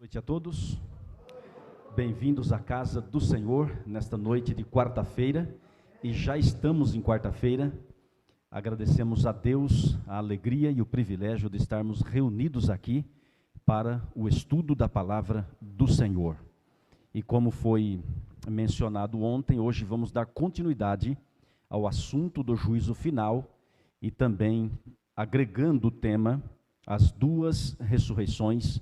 Boa noite a todos, bem-vindos à casa do Senhor, nesta noite de quarta-feira, e já estamos em quarta-feira. Agradecemos a Deus a alegria e o privilégio de estarmos reunidos aqui para o estudo da palavra do Senhor. E como foi mencionado ontem, hoje vamos dar continuidade ao assunto do juízo final e também agregando o tema, as duas ressurreições,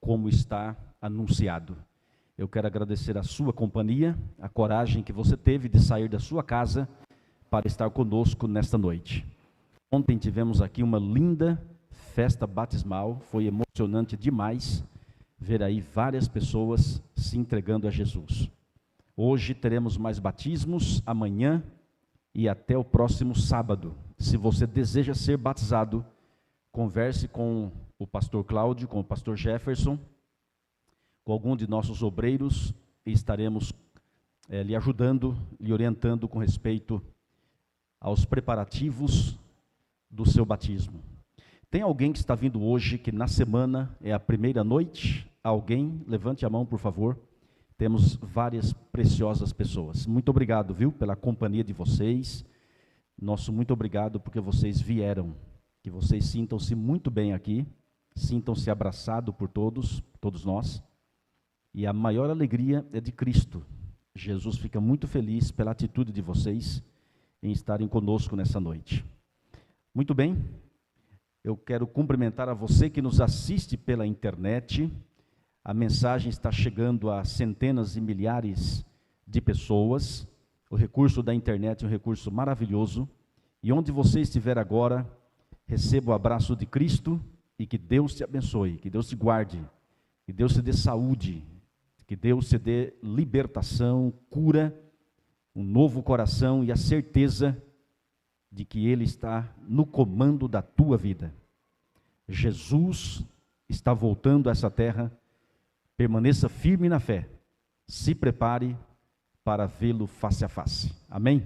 como está anunciado. Eu quero agradecer a sua companhia, a coragem que você teve de sair da sua casa para estar conosco nesta noite. Ontem tivemos aqui uma linda festa batismal, foi emocionante demais ver aí várias pessoas se entregando a Jesus. Hoje teremos mais batismos, amanhã e até o próximo sábado. Se você deseja ser batizado, converse com o pastor Cláudio, com o pastor Jefferson, com algum de nossos obreiros, e estaremos lhe ajudando, lhe orientando com respeito aos preparativos do seu batismo. Tem alguém que está vindo hoje, que na semana é a primeira noite? Alguém? Levante a mão, por favor. Temos várias preciosas pessoas. Muito obrigado, viu, pela companhia de vocês. Nosso muito obrigado porque vocês vieram. Que vocês sintam-se muito bem aqui, sintam-se abraçados por todos nós. E a maior alegria é de Cristo. Jesus fica muito feliz pela atitude de vocês em estarem conosco nessa noite. Muito bem, eu quero cumprimentar a você que nos assiste pela internet. A mensagem está chegando a centenas e milhares de pessoas. O recurso da internet é um recurso maravilhoso. E onde você estiver agora, receba o abraço de Cristo e que Deus te abençoe, que Deus te guarde, que Deus te dê saúde, que Deus te dê libertação, cura, um novo coração e a certeza de que Ele está no comando da tua vida. Jesus está voltando a essa terra, permaneça firme na fé, se prepare para vê-lo face a face. Amém?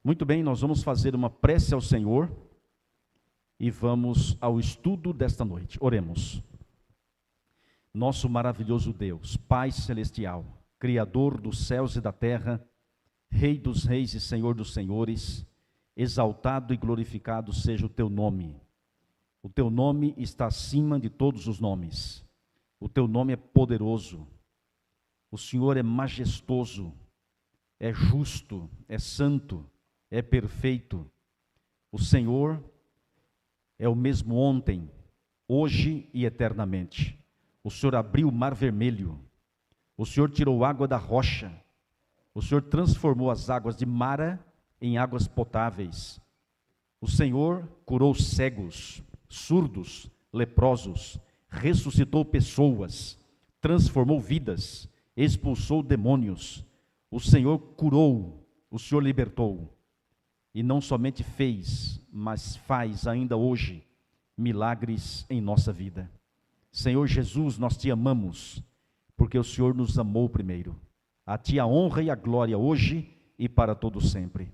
Muito bem, nós vamos fazer uma prece ao Senhor e vamos ao estudo desta noite. Oremos. Nosso maravilhoso Deus, Pai celestial, Criador dos céus e da terra, Rei dos reis e Senhor dos senhores, exaltado e glorificado seja o teu nome. O teu nome está acima de todos os nomes. O teu nome é poderoso. O Senhor é majestoso, é justo, é santo, é perfeito. O Senhor é o mesmo ontem, hoje e eternamente. O Senhor abriu o mar vermelho. O Senhor tirou água da rocha. O Senhor transformou as águas de Mara em águas potáveis. O Senhor curou cegos, surdos, leprosos, ressuscitou pessoas, transformou vidas, expulsou demônios. O Senhor curou, o Senhor libertou. E não somente fez, mas faz ainda hoje milagres em nossa vida. Senhor Jesus, nós te amamos, porque o Senhor nos amou primeiro. A ti a honra e a glória hoje e para todo sempre.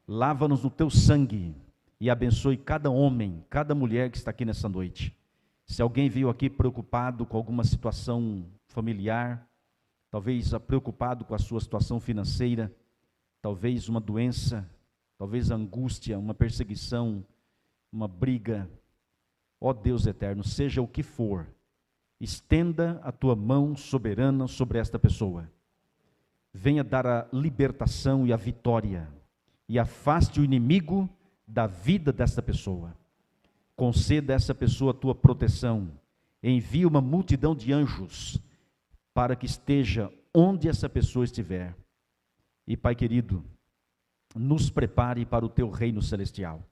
Lava-nos no teu sangue e abençoe cada homem, cada mulher que está aqui nessa noite. Se alguém veio aqui preocupado com alguma situação familiar, talvez preocupado com a sua situação financeira, talvez uma doença, talvez angústia, uma perseguição, uma briga, ó Deus eterno, seja o que for, estenda a tua mão soberana sobre esta pessoa. Venha dar a libertação e a vitória, e afaste o inimigo da vida desta pessoa. Conceda a essa pessoa a tua proteção. Envie uma multidão de anjos para que esteja onde essa pessoa estiver. E Pai querido, nos prepare para o teu reino celestial.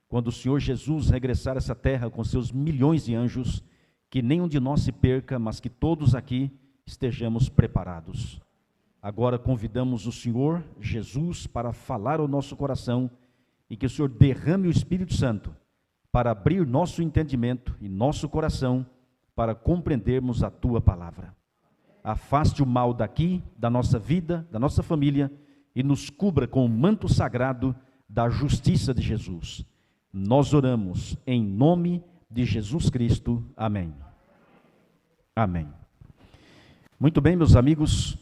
Quando o Senhor Jesus regressar a essa terra com seus milhões de anjos, que nenhum de nós se perca, mas que todos aqui estejamos preparados. Agora convidamos o Senhor Jesus para falar ao nosso coração e que o Senhor derrame o Espírito Santo para abrir nosso entendimento e nosso coração para compreendermos a tua palavra. Afaste o mal daqui, da nossa vida, da nossa família e nos cubra com o manto sagrado da justiça de Jesus. Nós oramos em nome de Jesus Cristo. Amém. Amém. Muito bem, meus amigos,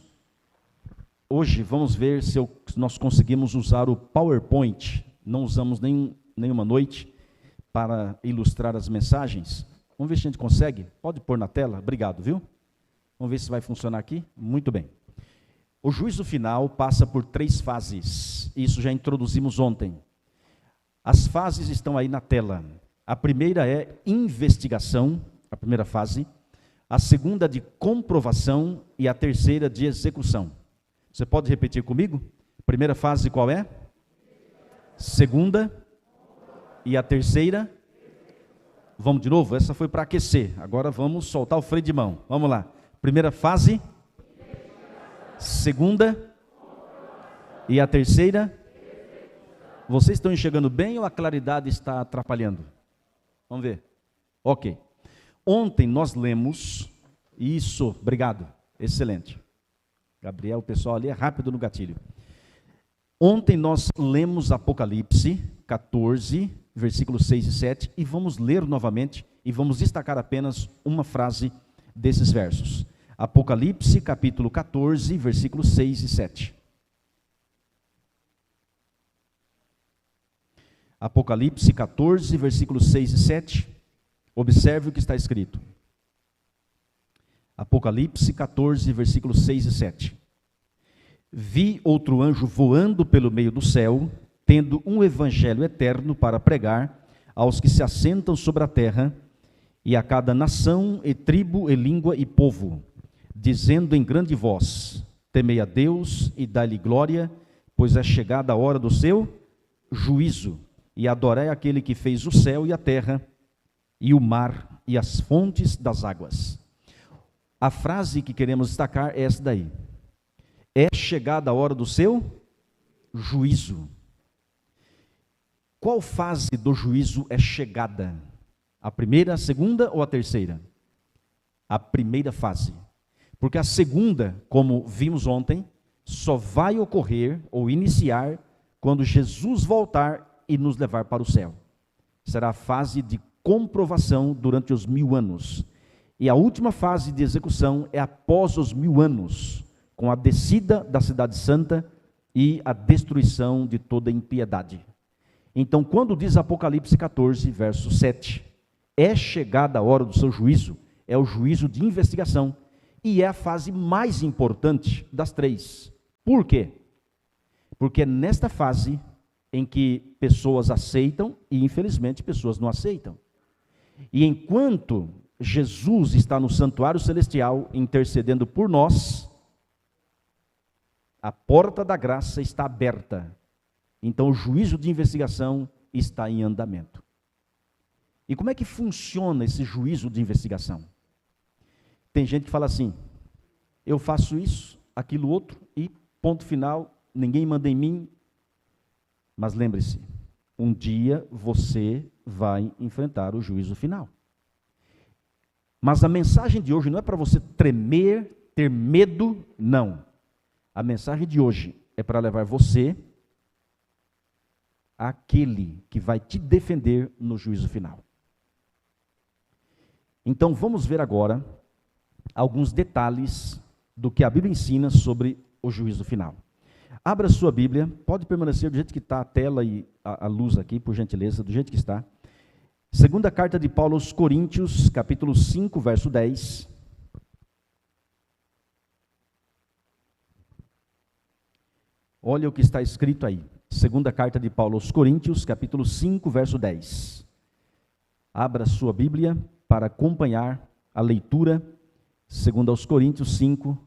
hoje vamos ver se nós conseguimos usar o PowerPoint. Não usamos nenhuma noite para ilustrar as mensagens. Vamos ver se a gente consegue. Pode pôr na tela? Obrigado, viu? Vamos ver se vai funcionar aqui. Muito bem. O juízo final passa por 3 fases. Isso já introduzimos ontem. As fases estão aí na tela. A primeira é investigação, a primeira fase. A segunda de comprovação e a terceira de execução. Você pode repetir comigo? Primeira fase qual é? Segunda. E a terceira? Vamos de novo? Essa foi para aquecer. Agora vamos soltar o freio de mão. Vamos lá. Primeira fase. Segunda. E a terceira? Vocês estão enxergando bem ou a claridade está atrapalhando? Vamos ver. Ok. Ontem nós lemos, isso, obrigado, excelente. Gabriel, o pessoal ali é rápido no gatilho. Ontem nós lemos Apocalipse 14, versículos 6 e 7, e vamos ler novamente, e vamos destacar apenas uma frase desses versos. Apocalipse capítulo 14, versículos 6 e 7. Apocalipse 14, versículos 6 e 7. Observe o que está escrito. Apocalipse 14, versículos 6 e 7. Vi outro anjo voando pelo meio do céu, tendo um evangelho eterno para pregar aos que se assentam sobre a terra, e a cada nação, e tribo, e língua, e povo, dizendo em grande voz: temei a Deus e dai-lhe glória, pois é chegada a hora do seu juízo, e adorai aquele que fez o céu e a terra, e o mar e as fontes das águas. A frase que queremos destacar é essa daí. É chegada a hora do seu juízo. Qual fase do juízo é chegada? A primeira, a segunda ou a terceira? A primeira fase. Porque a segunda, como vimos ontem, só vai ocorrer ou iniciar quando Jesus voltar e nos levar para o céu. Será a fase de comprovação durante os 1000 anos. E a última fase de execução é após os 1000 anos, com a descida da cidade santa e a destruição de toda impiedade. Então, quando diz Apocalipse 14, verso 7, é chegada a hora do seu juízo, é o juízo de investigação, e é a fase mais importante das 3. Por quê? Porque é nesta fase em que pessoas aceitam e, infelizmente, pessoas não aceitam. E enquanto Jesus está no santuário celestial intercedendo por nós, a porta da graça está aberta. Então o juízo de investigação está em andamento. E como é que funciona esse juízo de investigação? Tem gente que fala assim: eu faço isso, aquilo outro e ponto final, ninguém manda em mim. Mas lembre-se, um dia você vai enfrentar o juízo final. Mas a mensagem de hoje não é para você tremer, ter medo, não. A mensagem de hoje é para levar você àquele que vai te defender no juízo final. Então vamos ver agora alguns detalhes do que a Bíblia ensina sobre o juízo final. Abra sua Bíblia, pode permanecer do jeito que está a tela e a luz aqui, por gentileza, do jeito que está. Segunda carta de Paulo aos Coríntios, capítulo 5, verso 10. Olha o que está escrito aí. Segunda carta de Paulo aos Coríntios, capítulo 5, verso 10. Abra sua Bíblia para acompanhar a leitura, segundo aos Coríntios 5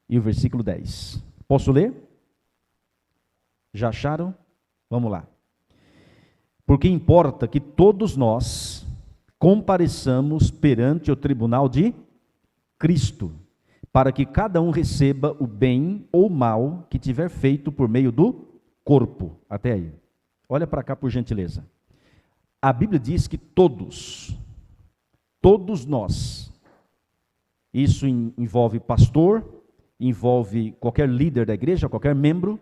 e o versículo 10. Posso ler? Já acharam? Vamos lá. Porque importa que todos nós compareçamos perante o tribunal de Cristo, para que cada um receba o bem ou mal que tiver feito por meio do corpo. Até aí. Olha para cá por gentileza. A Bíblia diz que todos nós, isso envolve pastor, envolve qualquer líder da igreja, qualquer membro,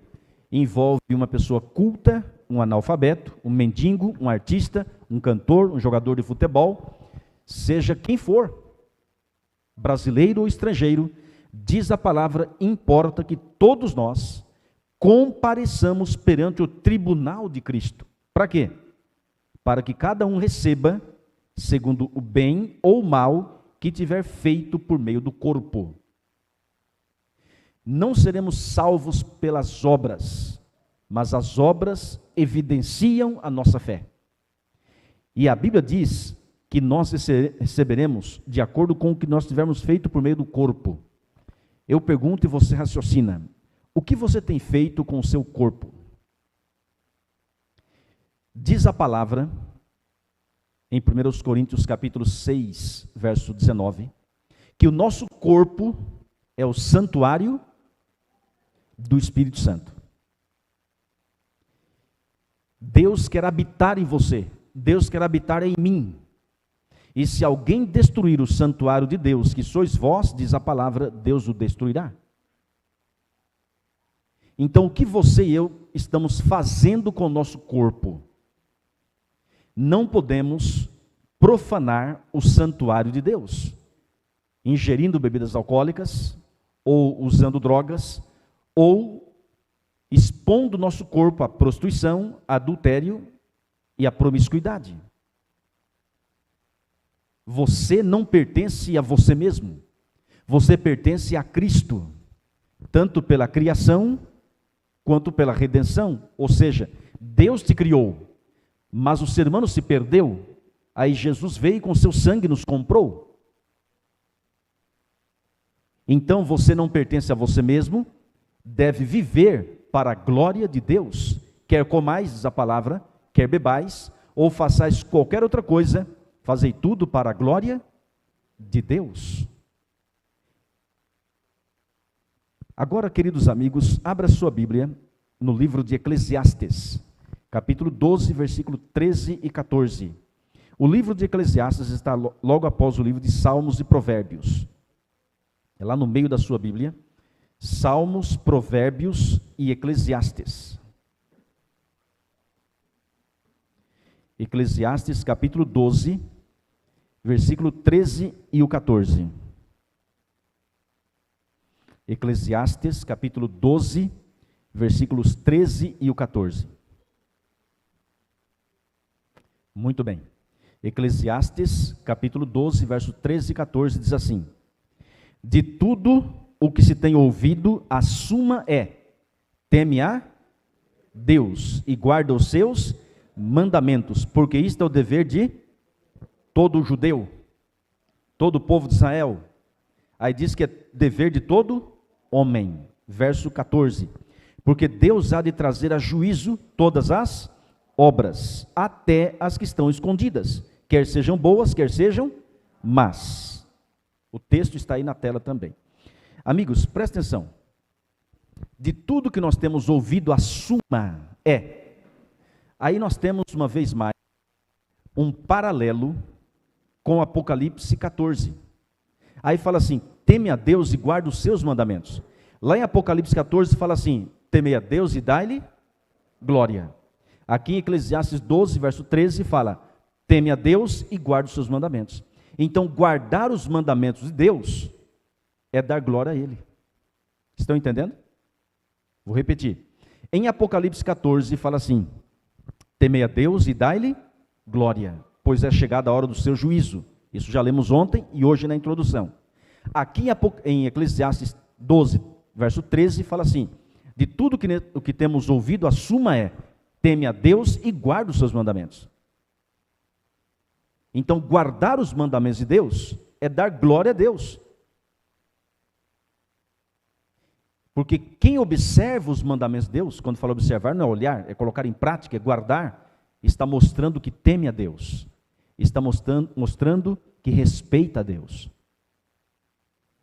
envolve uma pessoa culta, um analfabeto, um mendigo, um artista, um cantor, um jogador de futebol, seja quem for, brasileiro ou estrangeiro, diz a palavra, importa que todos nós compareçamos perante o tribunal de Cristo. Para quê? Para que cada um receba segundo o bem ou o mal que tiver feito por meio do corpo. Não seremos salvos pelas obras, mas as obras evidenciam a nossa fé. E a Bíblia diz que nós receberemos de acordo com o que nós tivermos feito por meio do corpo. Eu pergunto e você raciocina: o que você tem feito com o seu corpo? Diz a palavra, em 1 Coríntios capítulo 6, verso 19, que o nosso corpo é o santuário do Espírito Santo. Deus quer habitar em você, Deus quer habitar em mim. E se alguém destruir o santuário de Deus, que sois vós, diz a palavra, Deus o destruirá. Então, o que você e eu estamos fazendo com o nosso corpo? Não podemos profanar o santuário de Deus, ingerindo bebidas alcoólicas, ou usando drogas, ou expondo nosso corpo à prostituição, adultério e à promiscuidade. Você não pertence a você mesmo, você pertence a Cristo, tanto pela criação, quanto pela redenção. Ou seja, Deus te criou, mas o ser humano se perdeu, aí Jesus veio e com seu sangue nos comprou. Então você não pertence a você mesmo, deve viver para a glória de Deus, quer comais, diz a palavra, quer bebais, ou façais qualquer outra coisa, fazei tudo para a glória de Deus. Agora, queridos amigos, abra sua Bíblia no livro de Eclesiastes, capítulo 12, versículo 13 e 14. O livro de Eclesiastes está logo após o livro de Salmos e Provérbios. É lá no meio da sua Bíblia, Salmos, Provérbios e Eclesiastes. Eclesiastes capítulo 12, versículo 13 e o 14. Eclesiastes capítulo 12, versículos 13 e o 14. Muito bem. Eclesiastes capítulo 12, verso 13 e 14 diz assim: de tudo o que se tem ouvido, a suma é: teme a Deus e guarda os seus mandamentos, porque isto é o dever de todo judeu, todo o povo de Israel. Aí diz que é dever de todo homem. Verso 14: porque Deus há de trazer a juízo todas as obras, até as que estão escondidas, quer sejam boas, quer sejam más. O texto está aí na tela também. Amigos, presta atenção. De tudo que nós temos ouvido, a suma é. Aí nós temos, uma vez mais, um paralelo com Apocalipse 14. Aí fala assim: teme a Deus e guarda os seus mandamentos. Lá em Apocalipse 14 fala assim: temei a Deus e dai-lhe glória. Aqui em Eclesiastes 12, verso 13 fala: teme a Deus e guarda os seus mandamentos. Então, guardar os mandamentos de Deus é dar glória a Ele. Estão entendendo? Vou repetir. Em Apocalipse 14 fala assim: temei a Deus e dai-lhe glória, pois é chegada a hora do seu juízo. Isso já lemos ontem e hoje na introdução. Aqui em Eclesiastes 12, verso 13, fala assim: de tudo o que temos ouvido, a suma é: teme a Deus e guarda os seus mandamentos. Então, guardar os mandamentos de Deus é dar glória a Deus. Porque quem observa os mandamentos de Deus, quando fala observar, não é olhar, é colocar em prática, é guardar, está mostrando que teme a Deus, está mostrando que respeita a Deus.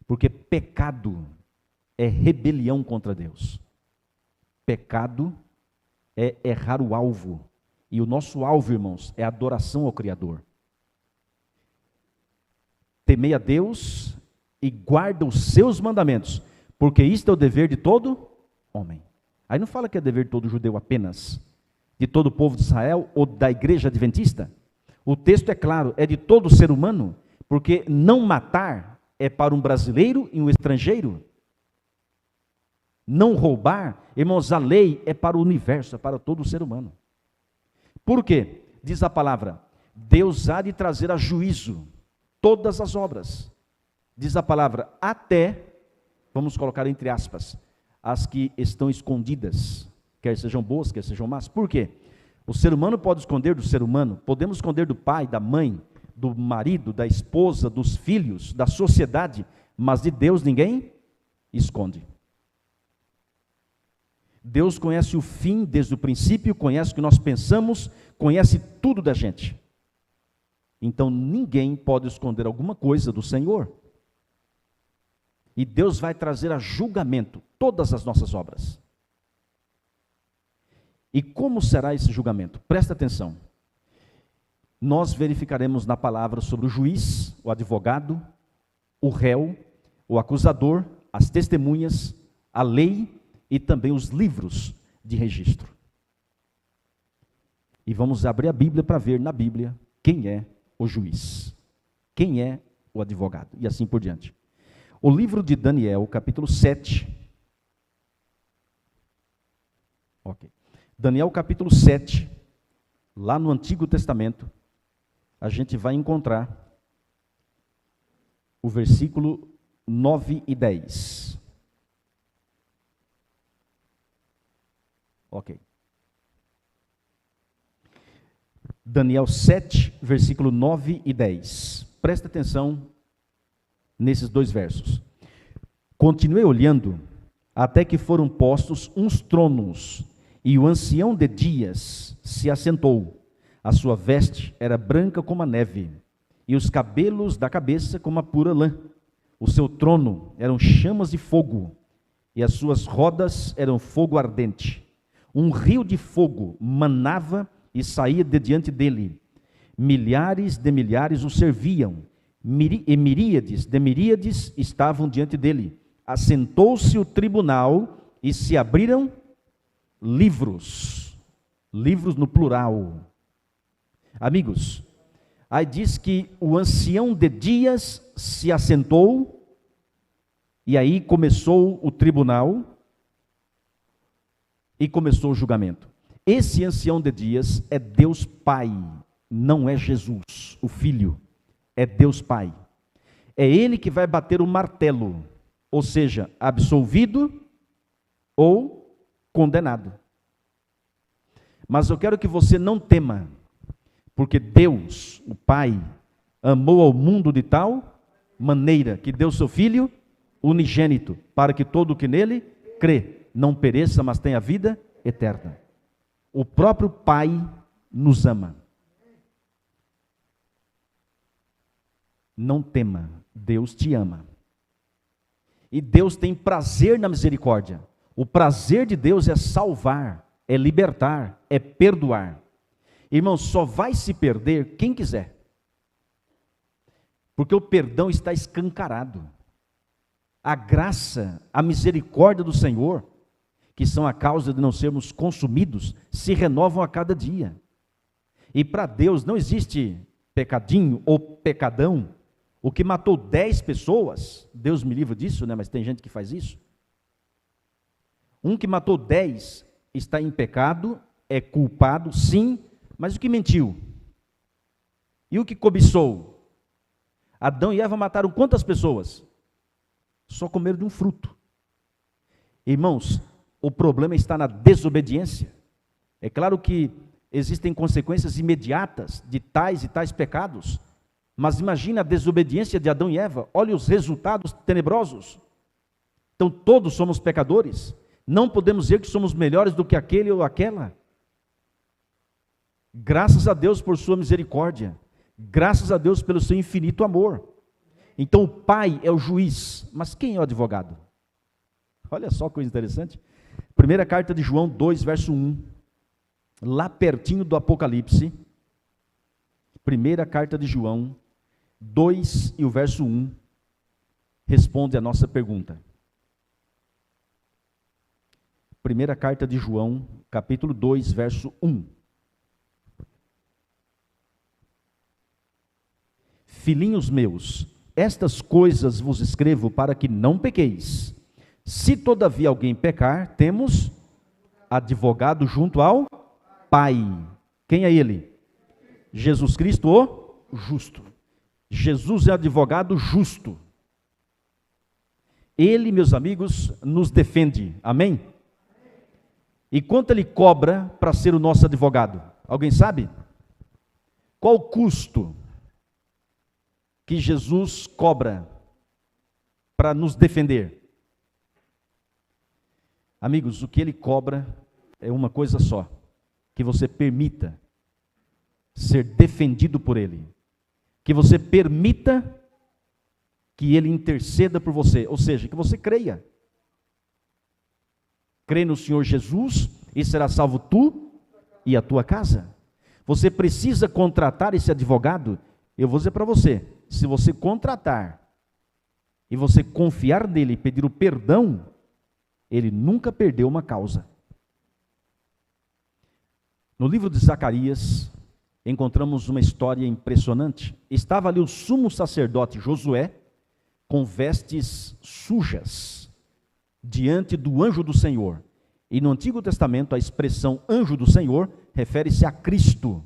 Porque pecado é rebelião contra Deus. Pecado é errar o alvo. E o nosso alvo, irmãos, é adoração ao Criador. Temei a Deus e guarda os seus mandamentos, porque isto é o dever de todo homem. Aí não fala que é dever de todo judeu apenas, de todo o povo de Israel ou da igreja adventista. O texto é claro, é de todo ser humano, porque não matar é para um brasileiro e um estrangeiro. Não roubar, irmãos, a lei é para o universo, é para todo ser humano. Por quê? Diz a palavra, Deus há de trazer a juízo todas as obras. Diz a palavra, até, vamos colocar entre aspas, as que estão escondidas, quer sejam boas, quer sejam más. Por quê? O ser humano pode esconder do ser humano, podemos esconder do pai, da mãe, do marido, da esposa, dos filhos, da sociedade, mas de Deus ninguém esconde. Deus conhece o fim desde o princípio, conhece o que nós pensamos, conhece tudo da gente. Então ninguém pode esconder alguma coisa do Senhor. E Deus vai trazer a julgamento todas as nossas obras. E como será esse julgamento? Presta atenção. Nós verificaremos na palavra sobre o juiz, o advogado, o réu, o acusador, as testemunhas, a lei e também os livros de registro. E vamos abrir a Bíblia para ver na Bíblia quem é o juiz, quem é o advogado e assim por diante. O livro de Daniel, capítulo 7. Ok. Daniel, capítulo 7, lá no Antigo Testamento, a gente vai encontrar o versículo 9 e 10. Ok. Daniel 7, versículo 9 e 10. Presta atenção nesses dois versos. Continuei olhando, até que foram postos uns tronos, e o ancião de dias se assentou. A sua veste era branca como a neve, e os cabelos da cabeça como a pura lã. O seu trono eram chamas de fogo, e as suas rodas eram fogo ardente. Um rio de fogo manava e saía de diante dele. Milhares de milhares o serviam, e miríades de miríades estavam diante dele. Assentou-se o tribunal e se abriram livros. Livros no plural. Amigos, aí diz que o ancião de dias se assentou, e aí começou o tribunal, e começou o julgamento. Esse ancião de dias é Deus Pai, não é Jesus, o Filho, é Deus Pai. É Ele que vai bater o martelo, ou seja, absolvido ou condenado. Mas eu quero que você não tema, porque Deus, o Pai, amou ao mundo de tal maneira que deu seu Filho unigênito, para que todo o que nele crê não pereça, mas tenha vida eterna. O próprio Pai nos ama. Não tema, Deus te ama. E Deus tem prazer na misericórdia. O prazer de Deus é salvar, é libertar, é perdoar. Irmão, só vai se perder quem quiser. Porque o perdão está escancarado. A graça, a misericórdia do Senhor, que são a causa de não sermos consumidos, se renovam a cada dia. E para Deus não existe pecadinho ou pecadão. O que matou 10 pessoas, Deus me livra disso, né? Mas tem gente que faz isso. Um que matou 10 está em pecado, é culpado, sim, mas o que mentiu? E o que cobiçou? Adão e Eva mataram quantas pessoas? Só comeram de um fruto. Irmãos, o problema está na desobediência. É claro que existem consequências imediatas de tais e tais pecados, mas imagine a desobediência de Adão e Eva, olha os resultados tenebrosos. Então todos somos pecadores, não podemos dizer que somos melhores do que aquele ou aquela. Graças a Deus por sua misericórdia, graças a Deus pelo seu infinito amor. Então o Pai é o juiz, mas quem é o advogado? Olha só que coisa interessante. Primeira carta de João 2, verso 1, lá pertinho do Apocalipse. Primeira carta de João 2 e o verso 1, responde a nossa pergunta. Primeira carta de João, capítulo 2, verso 1. Filhinhos meus, estas coisas vos escrevo para que não pequeis. Se todavia alguém pecar, temos advogado junto ao Pai. Quem é ele? Jesus Cristo, o justo. Jesus é advogado justo. Ele, meus amigos, nos defende. Amém? E quanto ele cobra para ser o nosso advogado? Alguém sabe? Qual o custo que Jesus cobra para nos defender? Amigos, o que ele cobra é uma coisa só: que você permita ser defendido por ele, que você permita que ele interceda por você, ou seja, que você creia. Crê no Senhor Jesus e será salvo tu e a tua casa. Você precisa contratar esse advogado. Eu vou dizer para você, se você contratar e você confiar nele e pedir o perdão, ele nunca perdeu uma causa. No livro de Zacarias, encontramos uma história impressionante. Estava ali o sumo sacerdote Josué, com vestes sujas, diante do anjo do Senhor. E no Antigo Testamento, a expressão anjo do Senhor refere-se a Cristo,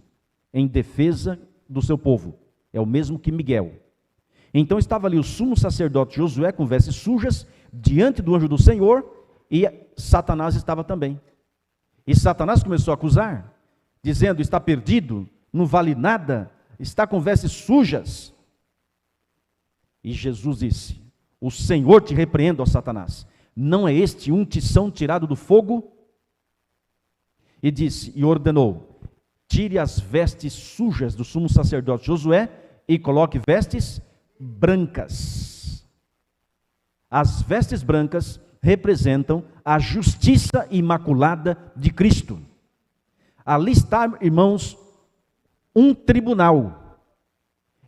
em defesa do seu povo. É o mesmo que Miguel. Então estava ali o sumo sacerdote Josué, com vestes sujas, diante do anjo do Senhor, e Satanás estava também. E Satanás começou a acusar, dizendo: está perdido, não vale nada, está com vestes sujas. E Jesus disse: o Senhor te repreenda, ó Satanás, não é este um tição tirado do fogo? E disse, e ordenou: tire as vestes sujas do sumo sacerdote Josué e coloque vestes brancas. As vestes brancas representam a justiça imaculada de Cristo. Ali está, irmãos, um tribunal.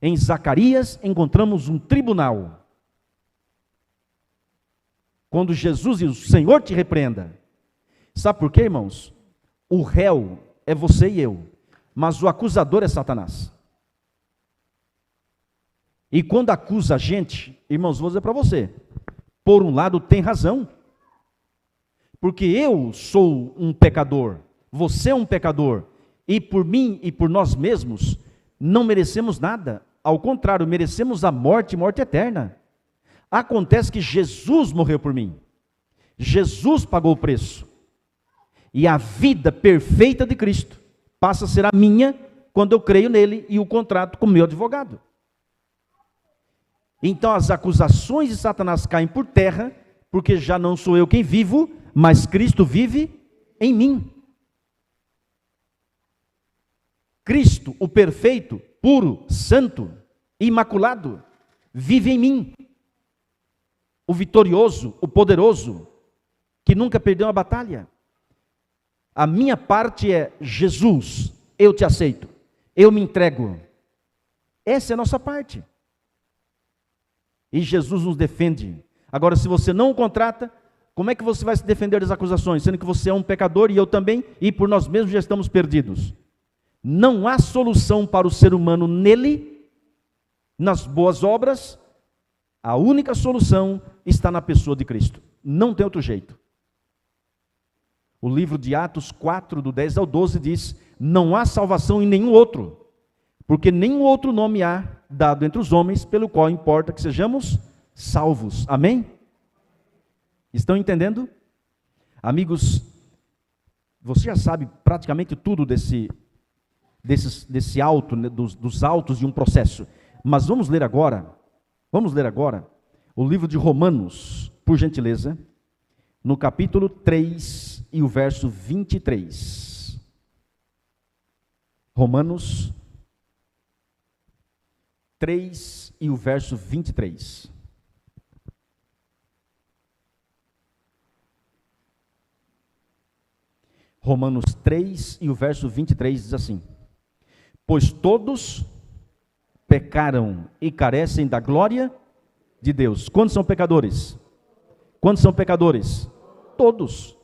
Em Zacarias encontramos um tribunal. Quando Jesus diz: o Senhor te repreenda. Sabe por quê, irmãos? O réu é você e eu, mas o acusador é Satanás. E quando acusa a gente, irmãos, vou dizer para você, por um lado tem razão, porque eu sou um pecador, você é um pecador, e por mim e por nós mesmos não merecemos nada. Ao contrário, merecemos a morte, morte eterna. Acontece que Jesus morreu por mim. Jesus pagou o preço. E a vida perfeita de Cristo passa a ser a minha quando eu creio nele e o contrato com o meu advogado. Então as acusações de Satanás caem por terra, porque já não sou eu quem vivo, mas Cristo vive em mim. Cristo, o perfeito, puro, santo, imaculado, vive em mim. O vitorioso, o poderoso, que nunca perdeu uma batalha. A minha parte é: Jesus, eu te aceito, eu me entrego. Essa é a nossa parte. E Jesus nos defende. Agora, se você não o contrata, como é que você vai se defender das acusações, sendo que você é um pecador e eu também, e por nós mesmos já estamos perdidos? Não há solução para o ser humano nele, nas boas obras. A única solução está na pessoa de Cristo. Não tem outro jeito. O livro de Atos 4, do 10 ao 12 diz: não há salvação em nenhum outro, porque nenhum outro nome há dado entre os homens, pelo qual importa que sejamos salvos. Amém? Estão entendendo? Amigos, você já sabe praticamente tudo desse auto, né, dos autos de um processo. Mas vamos ler agora o livro de Romanos, por gentileza, no capítulo 3 e o verso 23. Romanos 3 e o verso 23. Romanos 3 e o verso 23 diz assim: pois todos pecaram e carecem da glória de Deus. Quantos são pecadores? Quantos são pecadores? Todos.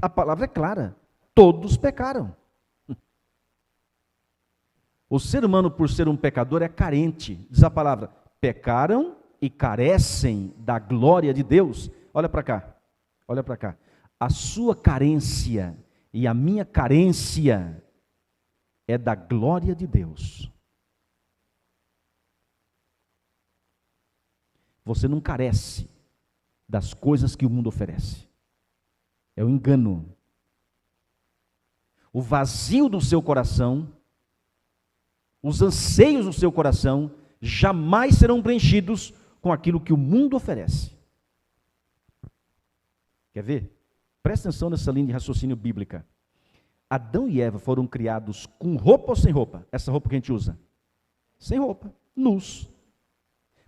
A palavra é clara. Todos pecaram. O ser humano, por ser um pecador, é carente. Diz a palavra: pecaram e carecem da glória de Deus. Olha para cá, olha para cá. A sua carência e a minha carência é da glória de Deus. Você não carece das coisas que o mundo oferece. É um engano. O vazio do seu coração, os anseios do seu coração, jamais serão preenchidos com aquilo que o mundo oferece. Quer ver? Presta atenção nessa linha de raciocínio bíblica. Adão e Eva foram criados com roupa ou sem roupa? Essa roupa que a gente usa? Sem roupa, nus.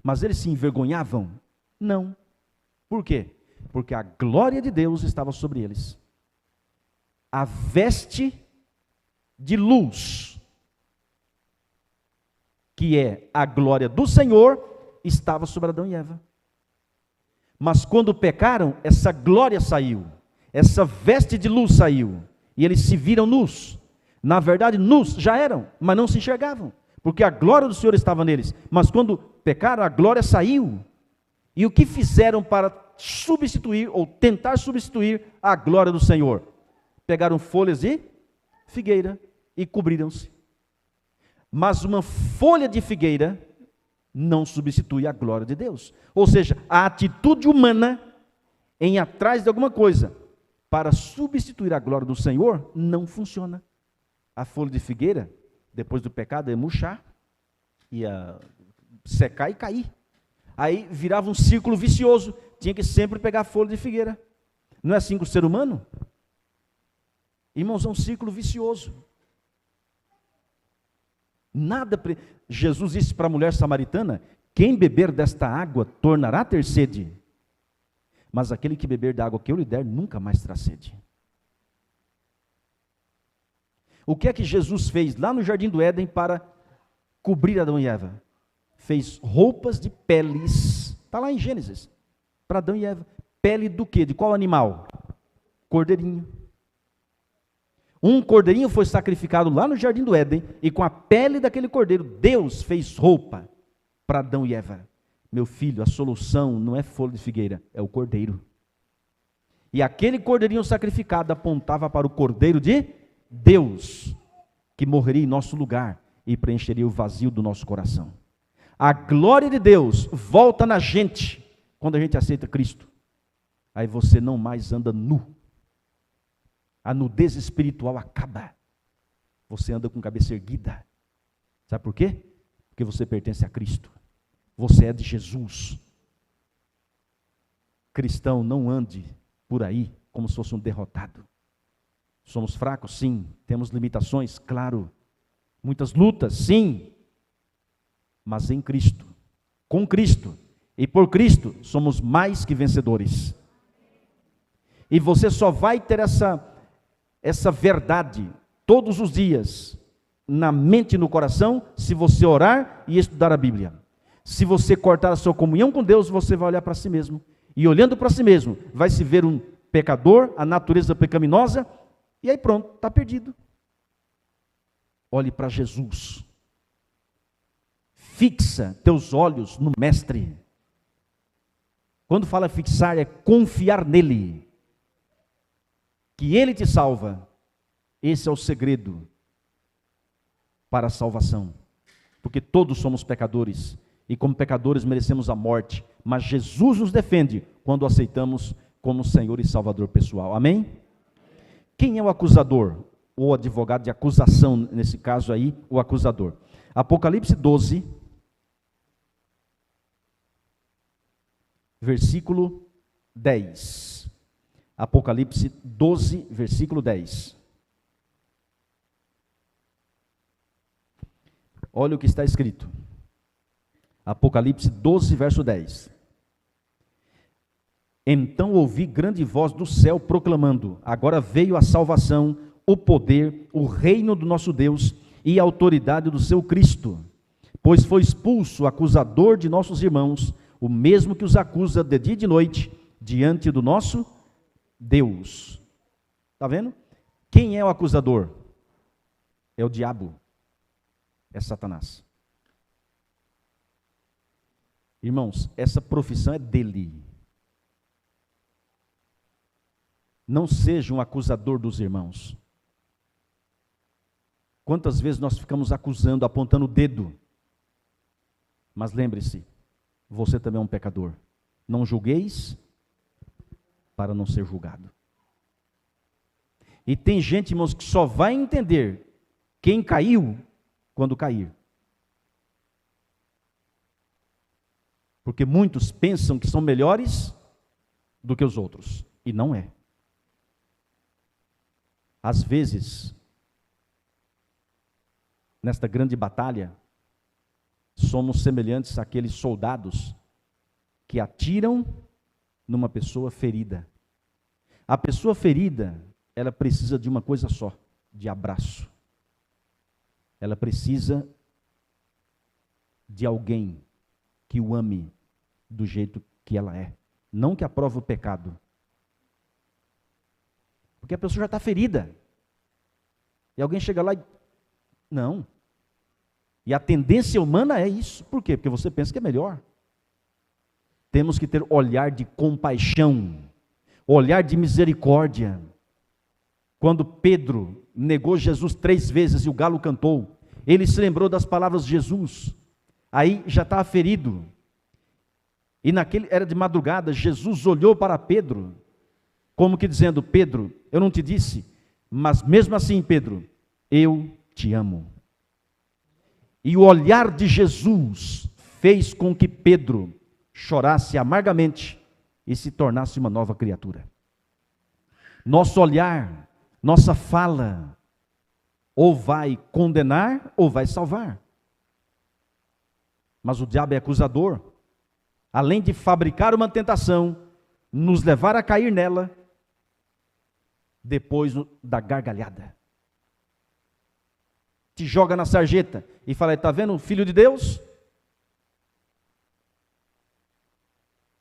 Mas eles se envergonhavam? Não. Por quê? Porque a glória de Deus estava sobre eles. A veste de luz, que é a glória do Senhor, estava sobre Adão e Eva. Mas quando pecaram, essa glória saiu, essa veste de luz saiu, e eles se viram nus. Na verdade, nus já eram, mas não se enxergavam, porque a glória do Senhor estava neles. Mas quando pecaram, a glória saiu. E o que fizeram para substituir, ou tentar substituir, a glória do Senhor? Pegaram folhas de figueira e cobriram-se. Mas uma folha de figueira não substitui a glória de Deus. Ou seja, a atitude humana em atrás de alguma coisa para substituir a glória do Senhor não funciona. A folha de figueira, depois do pecado, ia murchar, ia secar e cair. Aí virava um círculo vicioso, tinha que sempre pegar a folha de figueira. Não é assim com o ser humano? Irmãos, é um círculo vicioso. Jesus disse para a mulher samaritana: quem beber desta água tornará a ter sede, mas aquele que beber da água que eu lhe der nunca mais terá sede. O que é que Jesus fez lá no jardim do Éden para cobrir Adão e Eva? Fez roupas de peles, está lá em Gênesis, para Adão e Eva. Pele do quê? De qual animal? Cordeirinho. Um cordeirinho foi sacrificado lá no jardim do Éden, e com a pele daquele cordeiro, Deus fez roupa para Adão e Eva. Meu filho, a solução não é folha de figueira, é o cordeiro. E aquele cordeirinho sacrificado apontava para o cordeiro de Deus, que morreria em nosso lugar e preencheria o vazio do nosso coração. A glória de Deus volta na gente quando a gente aceita Cristo. Aí você não mais anda nu. A nudez espiritual acaba. Você anda com cabeça erguida. Sabe por quê? Porque você pertence a Cristo. Você é de Jesus. Cristão, não ande por aí como se fosse um derrotado. Somos fracos? Sim. Temos limitações? Claro. Muitas lutas? Sim. Mas em Cristo, com Cristo e por Cristo, somos mais que vencedores. E você só vai ter essa verdade todos os dias na mente e no coração se você orar e estudar a Bíblia. Se você cortar a sua comunhão com Deus, você vai olhar para si mesmo. E olhando para si mesmo, vai se ver um pecador, a natureza pecaminosa, e aí pronto, está perdido. Olhe para Jesus. Fixa teus olhos no Mestre. Quando fala fixar, é confiar nele. Que ele te salva. Esse é o segredo para a salvação. Porque todos somos pecadores. E como pecadores merecemos a morte. Mas Jesus nos defende quando o aceitamos como Senhor e Salvador pessoal. Amém? Quem é o acusador? Ou advogado de acusação, nesse caso aí, o acusador. Apocalipse 12, versículo 10. Apocalipse 12, versículo 10. Olha o que está escrito. Apocalipse 12, verso 10. Então ouvi grande voz do céu proclamando: agora veio a salvação, o poder, o reino do nosso Deus e a autoridade do seu Cristo. Pois foi expulso o acusador de nossos irmãos, o mesmo que os acusa de dia e de noite, diante do nosso Deus. Está vendo? Quem é o acusador? É o diabo. É Satanás. Irmãos, essa profissão é dele. Não seja um acusador dos irmãos. Quantas vezes nós ficamos acusando, apontando o dedo? Mas lembre-se, você também é um pecador. Não julgueis para não ser julgado. E tem gente, irmãos, que só vai entender quem caiu quando cair. Porque muitos pensam que são melhores do que os outros. E não é. Às vezes, nesta grande batalha, somos semelhantes àqueles soldados que atiram numa pessoa ferida. A pessoa ferida, ela precisa de uma coisa só, de abraço. Ela precisa de alguém que o ame do jeito que ela é, não que aprove o pecado. Porque a pessoa já está ferida. E alguém chega lá e... Não. E a tendência humana é isso. Por quê? Porque você pensa que é melhor. Temos que ter olhar de compaixão, olhar de misericórdia. Quando Pedro negou Jesus 3 vezes e o galo cantou, ele se lembrou das palavras de Jesus. Aí já estava ferido. E era de madrugada, Jesus olhou para Pedro, como que dizendo: Pedro, eu não te disse, mas mesmo assim, Pedro, eu te amo. E o olhar de Jesus fez com que Pedro chorasse amargamente e se tornasse uma nova criatura. Nosso olhar, nossa fala, ou vai condenar ou vai salvar. Mas o diabo é acusador. Além de fabricar uma tentação, nos levar a cair nela, depois da gargalhada. Te joga na sarjeta e fala: está vendo o Filho de Deus?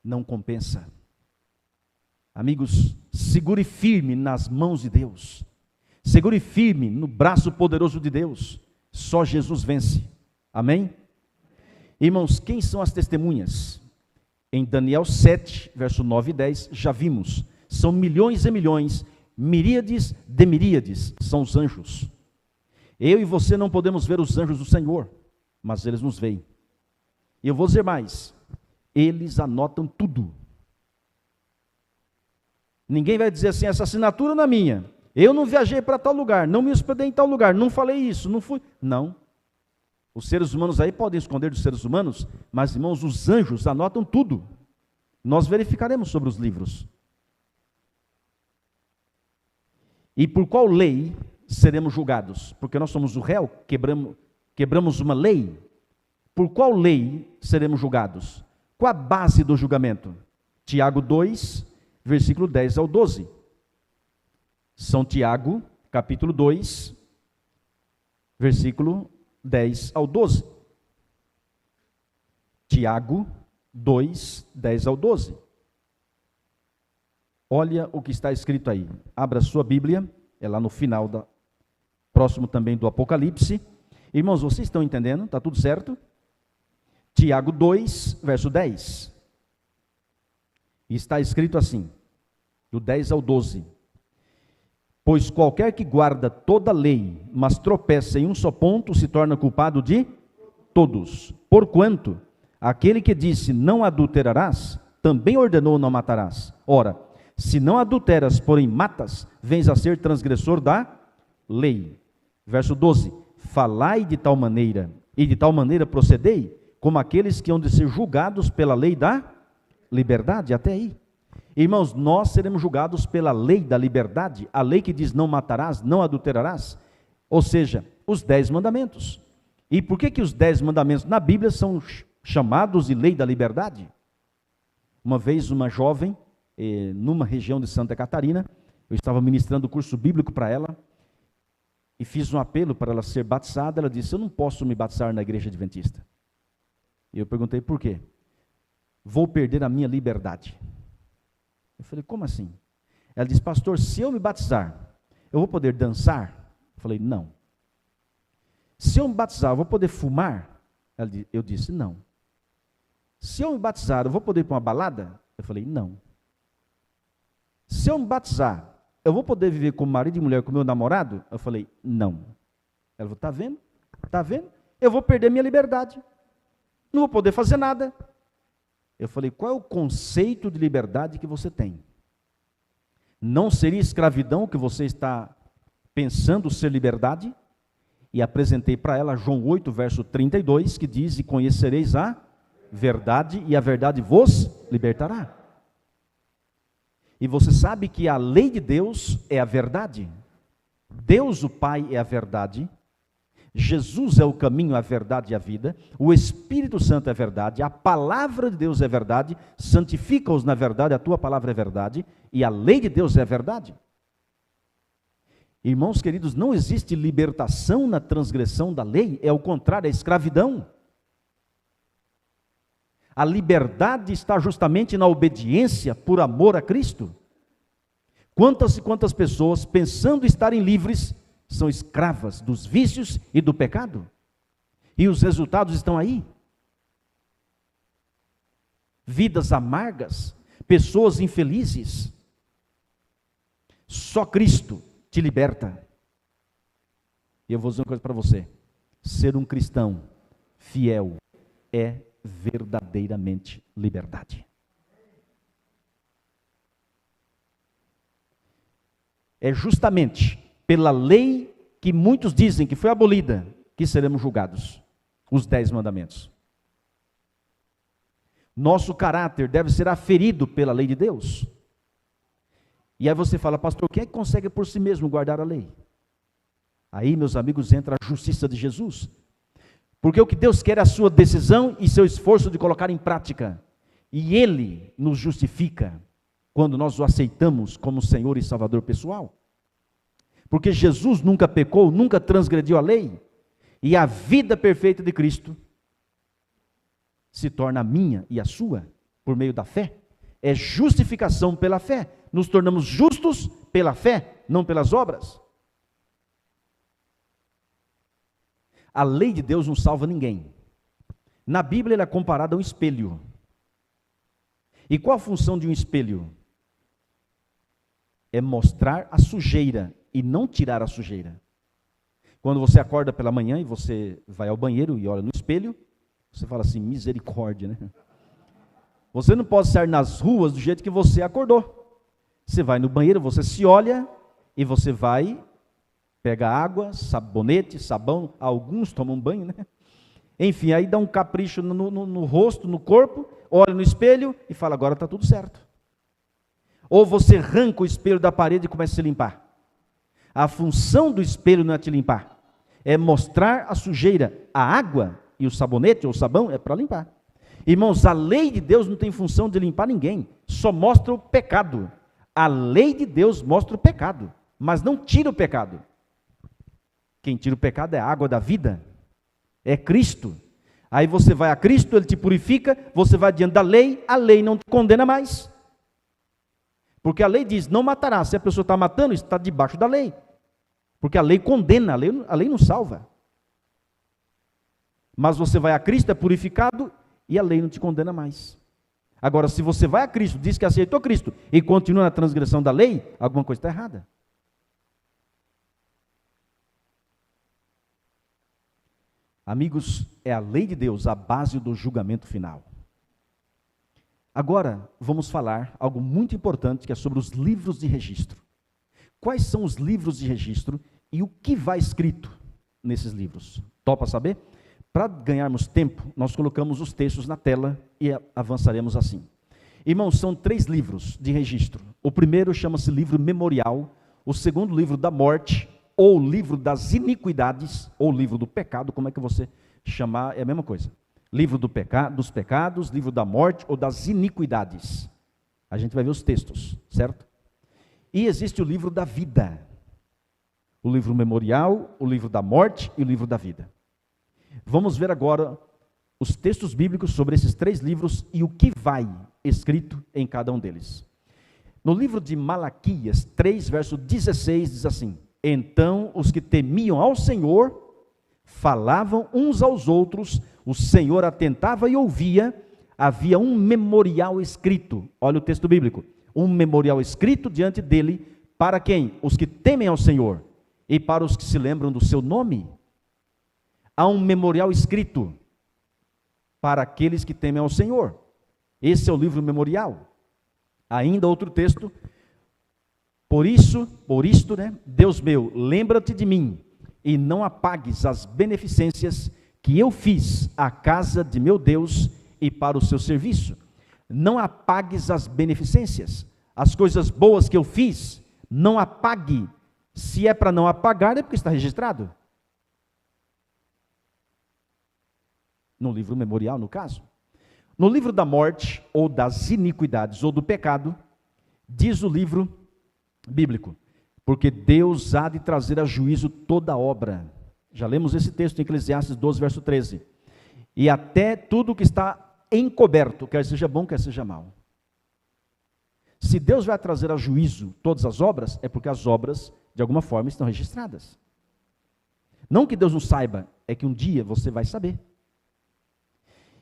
Não compensa. Amigos, segure firme nas mãos de Deus. Segure firme no braço poderoso de Deus. Só Jesus vence. Amém? Irmãos, quem são as testemunhas? Em Daniel 7, verso 9 e 10, já vimos. São milhões e milhões, miríades de miríades, são os anjos. Eu e você não podemos ver os anjos do Senhor, mas eles nos veem. E eu vou dizer mais, eles anotam tudo. Ninguém vai dizer assim: essa assinatura não é minha, eu não viajei para tal lugar, não me hospedei em tal lugar, não falei isso, não fui. Não. Os seres humanos aí podem esconder dos seres humanos, mas, irmãos, os anjos anotam tudo. Nós verificaremos sobre os livros. E por qual lei seremos julgados? Porque nós somos o réu, quebramos uma lei. Por qual lei seremos julgados? Qual a base do julgamento? Tiago 2, versículo 10 ao 12. São Tiago, capítulo 2, versículo 10 ao 12. Tiago 2, 10 ao 12. Olha o que está escrito aí. Abra sua Bíblia, é lá no final, próximo também do Apocalipse. Irmãos, vocês estão entendendo? Está tudo certo? Tiago 2, verso 10. Está escrito assim, do 10 ao 12. Pois qualquer que guarda toda a lei, mas tropeça em um só ponto, se torna culpado de todos. Porquanto, aquele que disse: não adulterarás, também ordenou: não matarás. Ora, se não adulteras, porém matas, vens a ser transgressor da lei. Verso 12. Falai de tal maneira, e de tal maneira procedei, como aqueles que hão de ser julgados pela lei da liberdade. Até aí. Irmãos, nós seremos julgados pela lei da liberdade, a lei que diz: não matarás, não adulterarás, ou seja, os 10 mandamentos. E por que os 10 mandamentos na Bíblia são chamados de lei da liberdade? Uma vez uma jovem, numa região de Santa Catarina, eu estava ministrando o curso bíblico para ela, e fiz um apelo para ela ser batizada. Ela disse: eu não posso me batizar na igreja adventista. E eu perguntei: por quê? Vou perder a minha liberdade. Eu falei: como assim? Ela disse: pastor, se eu me batizar, eu vou poder dançar? Eu falei: não. Se eu me batizar, eu vou poder fumar? Eu disse: não. se eu me batizar, eu vou poder ir para uma balada? Eu falei, não. Se eu me batizar, eu vou poder viver como marido e mulher com meu namorado? Eu falei, não. Ela falou, tá vendo? Tá vendo? Eu vou perder minha liberdade. Não vou poder fazer nada. Eu falei, qual é o conceito de liberdade que você tem? Não seria escravidão que você está pensando ser liberdade? E apresentei para ela João 8, verso 32, que diz, e conhecereis a verdade, e a verdade vos libertará. E você sabe que a lei de Deus é a verdade. Deus o Pai é a verdade. Jesus é o caminho, a verdade e a vida. O Espírito Santo é a verdade. A palavra de Deus é verdade. Santifica-os na verdade, a tua palavra é verdade. E a lei de Deus é a verdade. Irmãos queridos, não existe libertação na transgressão da lei. É o contrário, é escravidão. A liberdade está justamente na obediência por amor a Cristo. Quantas e quantas pessoas, pensando estarem livres, são escravas dos vícios e do pecado. E os resultados estão aí. Vidas amargas, pessoas infelizes. Só Cristo te liberta. E eu vou dizer uma coisa para você. Ser um cristão fiel é verdadeiramente liberdade. É justamente pela lei que muitos dizem que foi abolida, que seremos julgados. Os 10 mandamentos. Nosso caráter deve ser aferido pela lei de Deus. E aí você fala, pastor, quem é que consegue por si mesmo guardar a lei? Aí, meus amigos, entra a justiça de Jesus. Porque o que Deus quer é a sua decisão e seu esforço de colocar em prática. E Ele nos justifica quando nós o aceitamos como Senhor e Salvador pessoal. Porque Jesus nunca pecou, nunca transgrediu a lei. E a vida perfeita de Cristo se torna a minha e a sua por meio da fé. É justificação pela fé. Nos tornamos justos pela fé, não pelas obras. A lei de Deus não salva ninguém. Na Bíblia ele é comparado a um espelho. E qual a função de um espelho? É mostrar a sujeira e não tirar a sujeira. Quando você acorda pela manhã e você vai ao banheiro e olha no espelho, você fala assim, misericórdia, né? Você não pode sair nas ruas do jeito que você acordou. Você vai no banheiro, você se olha e você vai, pega água, sabonete, sabão, alguns tomam banho, né? Enfim, aí dá um capricho no rosto, no corpo, olha no espelho e fala, agora está tudo certo. Ou você arranca o espelho da parede e começa a se limpar. A função do espelho não é te limpar, é mostrar a sujeira. A água e o sabonete ou o sabão é para limpar. Irmãos, a lei de Deus não tem função de limpar ninguém, só mostra o pecado. A lei de Deus mostra o pecado, mas não tira o pecado. Quem tira o pecado é a água da vida, é Cristo. Aí você vai a Cristo, Ele te purifica, você vai diante da lei, a lei não te condena mais. Porque a lei diz, não matará. Se a pessoa está matando, está debaixo da lei. Porque a lei condena, a lei não salva. Mas você vai a Cristo, é purificado, e a lei não te condena mais. Agora, se você vai a Cristo, diz que aceitou Cristo, e continua na transgressão da lei, alguma coisa está errada. Amigos, é a lei de Deus a base do julgamento final. Agora, vamos falar algo muito importante, que é sobre os livros de registro. Quais são os livros de registro e o que vai escrito nesses livros? Topa saber? Para ganharmos tempo, nós colocamos os textos na tela e avançaremos assim. Irmãos, são 3 livros de registro. O primeiro chama-se livro memorial, o segundo livro da morte, ou livro das iniquidades, ou livro do pecado, como é que você chamar, é a mesma coisa. Livro dos pecados, livro da morte ou das iniquidades. A gente vai ver os textos, certo? E existe o livro da vida. O livro memorial, o livro da morte e o livro da vida. Vamos ver agora os textos bíblicos sobre esses 3 livros e o que vai escrito em cada um deles. No livro de Malaquias 3, verso 16, diz assim: então os que temiam ao Senhor falavam uns aos outros, o Senhor atentava e ouvia havia um memorial escrito, olha o texto bíblico, um memorial escrito diante dele, para quem? Os que temem ao Senhor, e para os que se lembram do seu nome. Há um memorial escrito para aqueles que temem ao Senhor. Esse é o livro memorial. Ainda outro texto, por isto, Deus meu, lembra-te de mim, e não apagues as beneficências que eu fiz à casa de meu Deus e para o seu serviço. Não apagues as beneficências, as coisas boas que eu fiz, não apague. Se é para não apagar, é porque está registrado. No livro memorial, no caso. No livro da morte, ou das iniquidades, ou do pecado, diz o livro bíblico, porque Deus há de trazer a juízo toda obra. Já lemos esse texto em Eclesiastes 12, verso 13. E até tudo que está encoberto, quer seja bom, quer seja mal. Se Deus vai trazer a juízo todas as obras, é porque as obras, de alguma forma, estão registradas. Não que Deus não saiba, é que um dia você vai saber.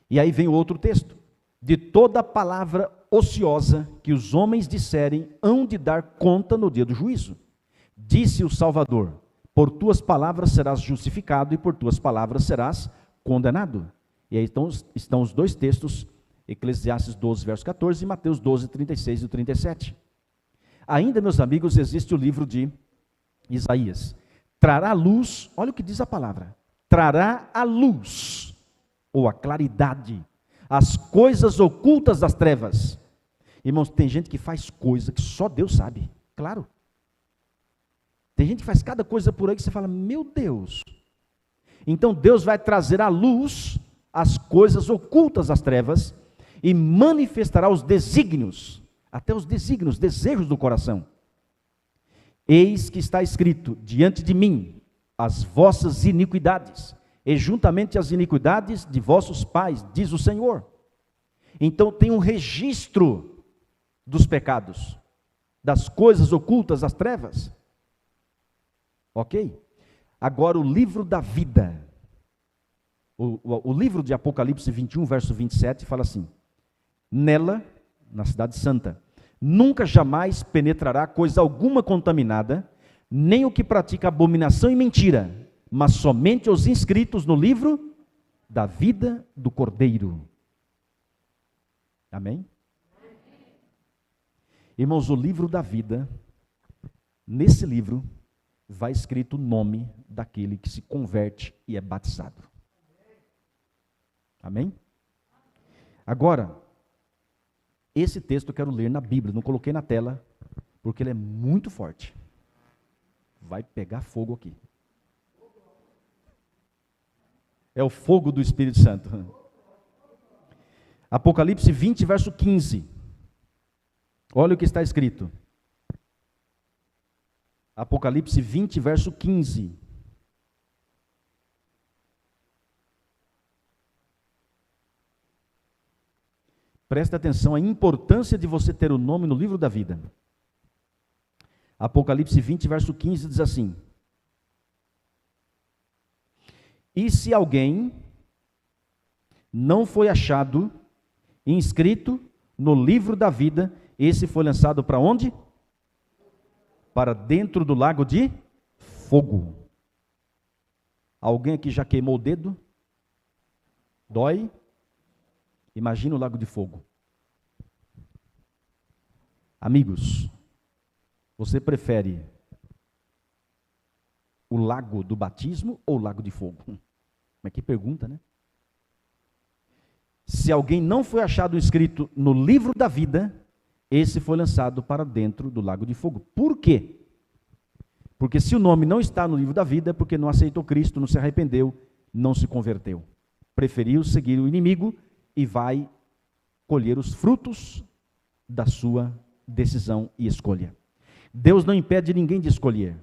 E aí vem o outro texto. De toda palavra ociosa que os homens disserem, hão de dar conta no dia do juízo. Disse o Salvador, por tuas palavras serás justificado e por tuas palavras serás condenado. E aí estão os dois textos, Eclesiastes 12, verso 14 e Mateus 12, 36 e 37. Ainda, meus amigos, existe o livro de Isaías. Trará a luz, olha o que diz a palavra, trará a luz, ou a claridade, as coisas ocultas das trevas. Irmãos, tem gente que faz coisa que só Deus sabe, claro. Tem gente que faz cada coisa por aí que você fala, meu Deus. Então Deus vai trazer à luz as coisas ocultas das trevas e manifestará os desígnios, até os desígnios, desejos do coração. Eis que está escrito, diante de mim, as vossas iniquidades, e juntamente as iniquidades de vossos pais, diz o Senhor. Então tem um registro dos pecados, das coisas ocultas das trevas. Ok? Agora o livro da vida, o livro de Apocalipse 21, verso 27, fala assim, nela, na cidade santa, nunca jamais penetrará coisa alguma contaminada, nem o que pratica abominação e mentira, mas somente os inscritos no livro da vida do Cordeiro. Amém? Irmãos, o livro da vida, nesse livro, vai escrito o nome daquele que se converte e é batizado. Amém? Agora, esse texto eu quero ler na Bíblia, não coloquei na tela, porque ele é muito forte. Vai pegar fogo aqui. É o fogo do Espírito Santo. Apocalipse 20, verso 15. Olha o que está escrito. Apocalipse 20, verso 15. Presta atenção à importância de você ter o nome no livro da vida. Apocalipse 20, verso 15 diz assim: e se alguém não foi achado inscrito no livro da vida, esse foi lançado para onde? Para dentro do lago de fogo. Alguém aqui já queimou o dedo? Dói? Imagina o lago de fogo. Amigos, você prefere o lago do batismo ou o lago de fogo? Mas que pergunta, né? Se alguém não foi achado inscrito no livro da vida, esse foi lançado para dentro do lago de fogo. Por quê? Porque se o nome não está no livro da vida, é porque não aceitou Cristo, não se arrependeu, não se converteu. Preferiu seguir o inimigo e vai colher os frutos da sua decisão e escolha. Deus não impede ninguém de escolher,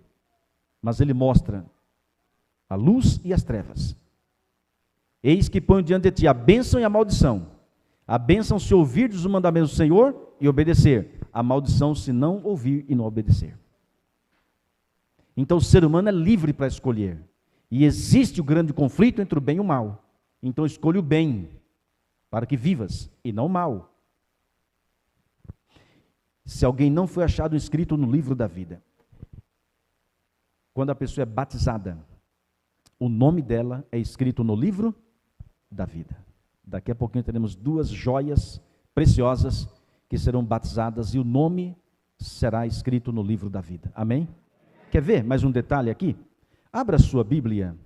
mas Ele mostra a luz e as trevas. Eis que ponho diante de ti a bênção e a maldição. A bênção se ouvirdes os mandamentos do Senhor e obedecer. A maldição se não ouvir e não obedecer. Então o ser humano é livre para escolher. E existe o grande conflito entre o bem e o mal. Então escolha o bem. para que vivas, e não mal. Se alguém não foi achado inscrito no livro da vida, quando a pessoa é batizada, o nome dela é escrito no livro da vida. Daqui a pouquinho teremos 2 joias preciosas que serão batizadas e o nome será escrito no livro da vida. Amém? Quer ver mais um detalhe aqui? Abra sua Bíblia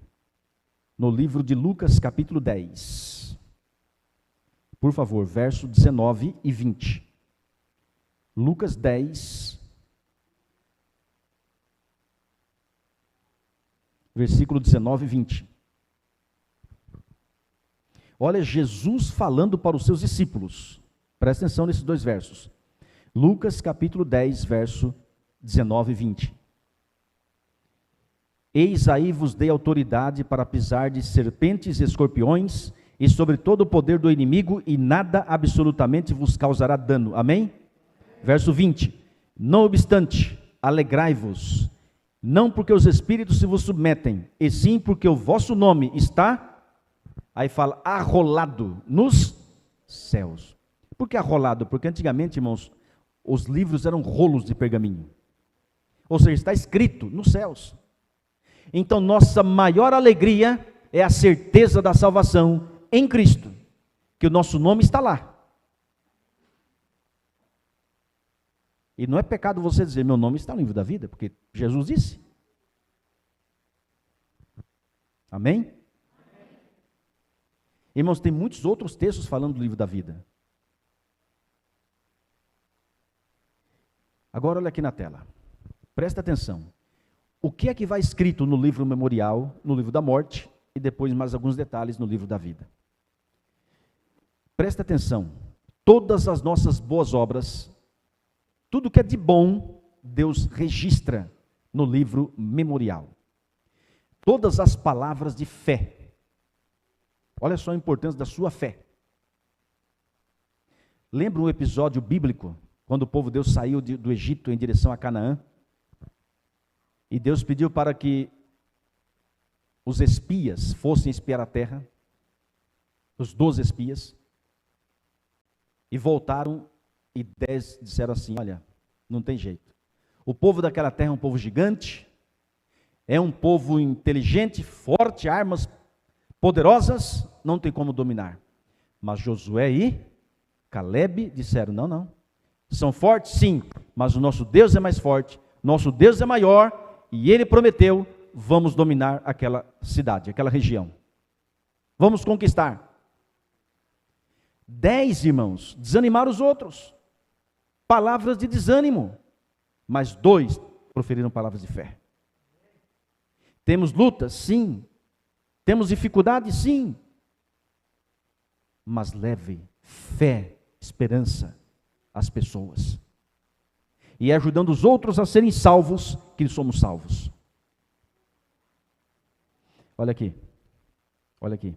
no livro de Lucas, capítulo 10. Por favor, verso 19 e 20. Lucas 10, versículo 19 e 20. Olha Jesus falando para os seus discípulos. Presta atenção nesses 2 versos. Lucas capítulo 10, verso 19 e 20. Eis aí vos dei autoridade para pisar de serpentes e escorpiões e sobre todo o poder do inimigo, e nada absolutamente vos causará dano. Amém? Verso 20. Não obstante, alegrai-vos, não porque os espíritos se vos submetem, e sim porque o vosso nome está, aí fala, arrolado nos céus. Por que arrolado? Porque antigamente, irmãos, os livros eram rolos de pergaminho. Ou seja, está escrito nos céus. Então, nossa maior alegria é a certeza da salvação em Cristo, que o nosso nome está lá. E não é pecado você dizer, meu nome está no livro da vida, porque Jesus disse. Amém? Irmãos, tem muitos outros textos falando do livro da vida. Agora olha aqui na tela. Presta atenção. O que é que vai escrito no livro memorial, no livro da morte, e depois mais alguns detalhes no livro da vida? Presta atenção. Todas as nossas boas obras, tudo que é de bom, Deus registra no livro memorial. Todas as palavras de fé. Olha só a importância da sua fé. Lembra um episódio bíblico, quando o povo de Deus saiu do Egito em direção a Canaã? E Deus pediu para que os espias fossem espiar a terra, os 12 espias, e voltaram, e 10 disseram assim, olha, não tem jeito. O povo daquela terra é um povo gigante, é um povo inteligente, forte, armas poderosas, não tem como dominar. Mas Josué e Calebe disseram, não. São fortes? Sim, mas o nosso Deus é mais forte, nosso Deus é maior, e Ele prometeu, vamos dominar aquela cidade, aquela região. Vamos conquistar. 10 irmãos desanimaram os outros. Palavras de desânimo. Mas 2 proferiram palavras de fé. Temos lutas? Sim. Temos dificuldades? Sim. Mas leve fé, esperança às pessoas. E ajudando os outros a serem salvos, que somos salvos. Olha aqui. Olha aqui.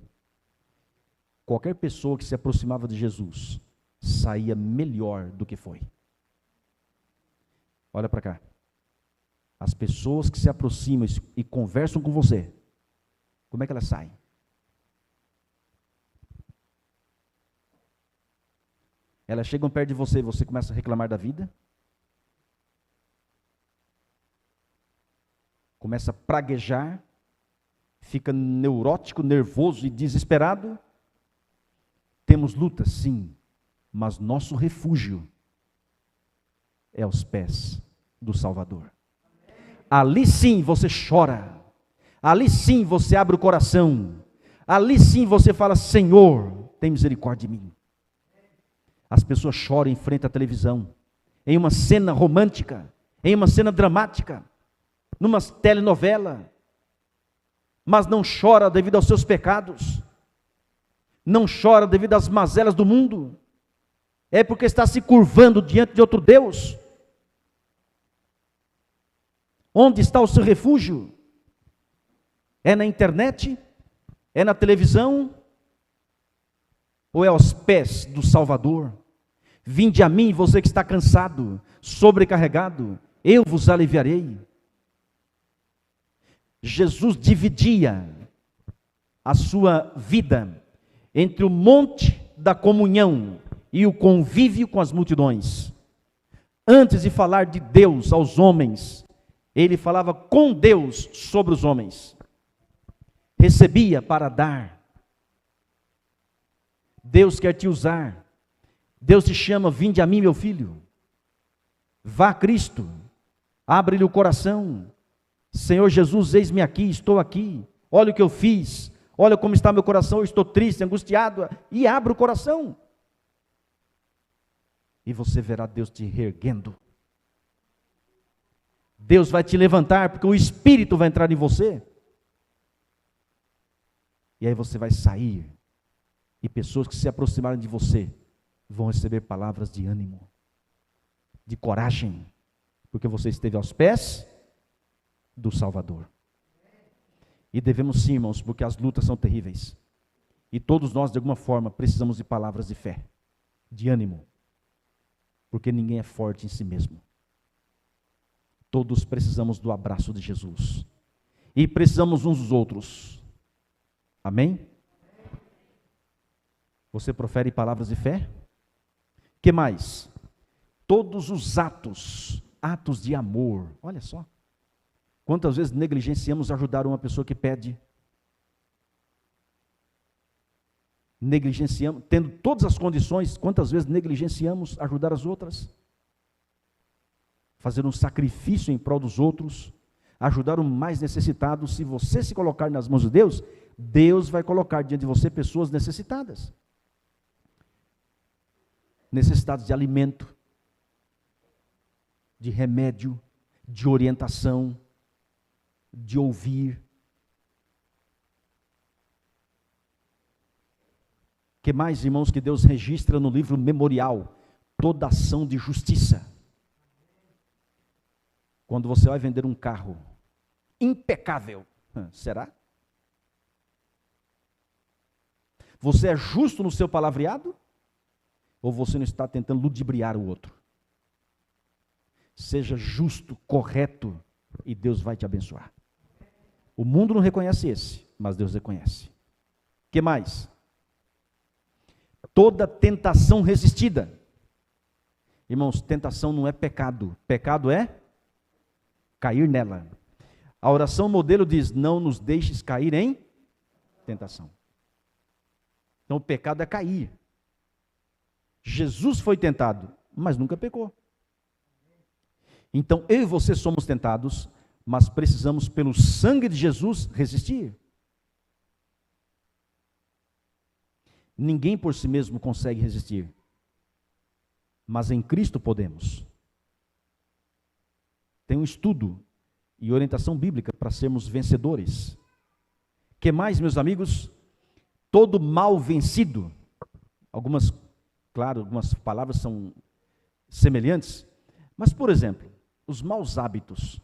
Qualquer pessoa que se aproximava de Jesus saía melhor do que foi. Olha para cá. As pessoas que se aproximam e conversam com você, como é que elas saem? Elas chegam perto de você e você começa a reclamar da vida? Começa a praguejar? Fica neurótico, nervoso e desesperado? Temos lutas, sim, mas nosso refúgio é aos pés do Salvador. Ali sim você chora, ali sim você abre o coração, ali sim você fala, Senhor, tem misericórdia de mim. As pessoas choram em frente à televisão, em uma cena romântica, em uma cena dramática, numa telenovela, mas não chora devido aos seus pecados, não chora devido às mazelas do mundo, é porque está se curvando diante de outro Deus. Onde está o seu refúgio? É na internet? É na televisão? Ou é aos pés do Salvador? Vinde a mim, você que está cansado, sobrecarregado, eu vos aliviarei. Jesus dividia a sua vida entre o monte da comunhão e o convívio com as multidões. Antes de falar de Deus aos homens, ele falava com Deus sobre os homens. Recebia para dar. Deus quer te usar. Deus te chama, vinde a mim, meu filho. Vá a Cristo. Abre-lhe o coração. Senhor Jesus, eis-me aqui, estou aqui. Olha o que eu fiz. Olha como está meu coração, eu estou triste, angustiado. E abre o coração. E você verá Deus te reerguendo. Deus vai te levantar, porque o Espírito vai entrar em você. E aí você vai sair. E pessoas que se aproximarem de você vão receber palavras de ânimo, de coragem, porque você esteve aos pés do Salvador. E devemos sim, irmãos, porque as lutas são terríveis. E todos nós, de alguma forma, precisamos de palavras de fé, de ânimo, porque ninguém é forte em si mesmo. Todos precisamos do abraço de Jesus. E precisamos uns dos outros. Amém? Você profere palavras de fé? Que mais? Todos os atos de amor. Olha só. Quantas vezes negligenciamos ajudar uma pessoa que pede? Negligenciamos, tendo todas as condições, quantas vezes negligenciamos ajudar as outras? Fazer um sacrifício em prol dos outros, ajudar o mais necessitado. Se você se colocar nas mãos de Deus, Deus vai colocar diante de você pessoas necessitadas. Necessitados de alimento, de remédio, de orientação, de ouvir. Que mais, irmãos, que Deus registra no livro memorial? Toda ação de justiça. Quando você vai vender um carro impecável, será? Você é justo no seu palavreado? Ou você não está tentando ludibriar o outro? Seja justo, correto, e Deus vai te abençoar. O mundo não reconhece esse, mas Deus reconhece. Que mais? Toda tentação resistida. Irmãos, tentação não é pecado. Pecado é cair nela. A oração modelo diz: não nos deixes cair em tentação. Então o pecado é cair. Jesus foi tentado, mas nunca pecou. Então eu e você somos tentados, mas precisamos, pelo sangue de Jesus, resistir. Ninguém por si mesmo consegue resistir, mas em Cristo podemos. Tem um estudo e orientação bíblica para sermos vencedores. Que mais, meus amigos? Todo mal vencido. Algumas palavras são semelhantes, mas, por exemplo, os maus hábitos.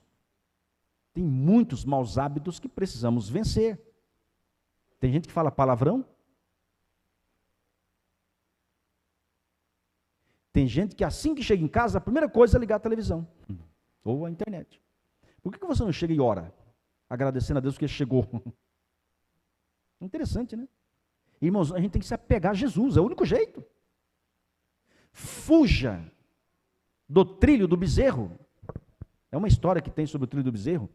Tem muitos maus hábitos que precisamos vencer. Tem gente que fala palavrão. Tem gente que assim que chega em casa, a primeira coisa é ligar a televisão ou a internet. Por que você não chega e ora, agradecendo a Deus que chegou? Interessante, né? Irmãos, a gente tem que se apegar a Jesus, é o único jeito. Fuja do trilho do bezerro. É uma história que tem sobre o trilho do bezerro.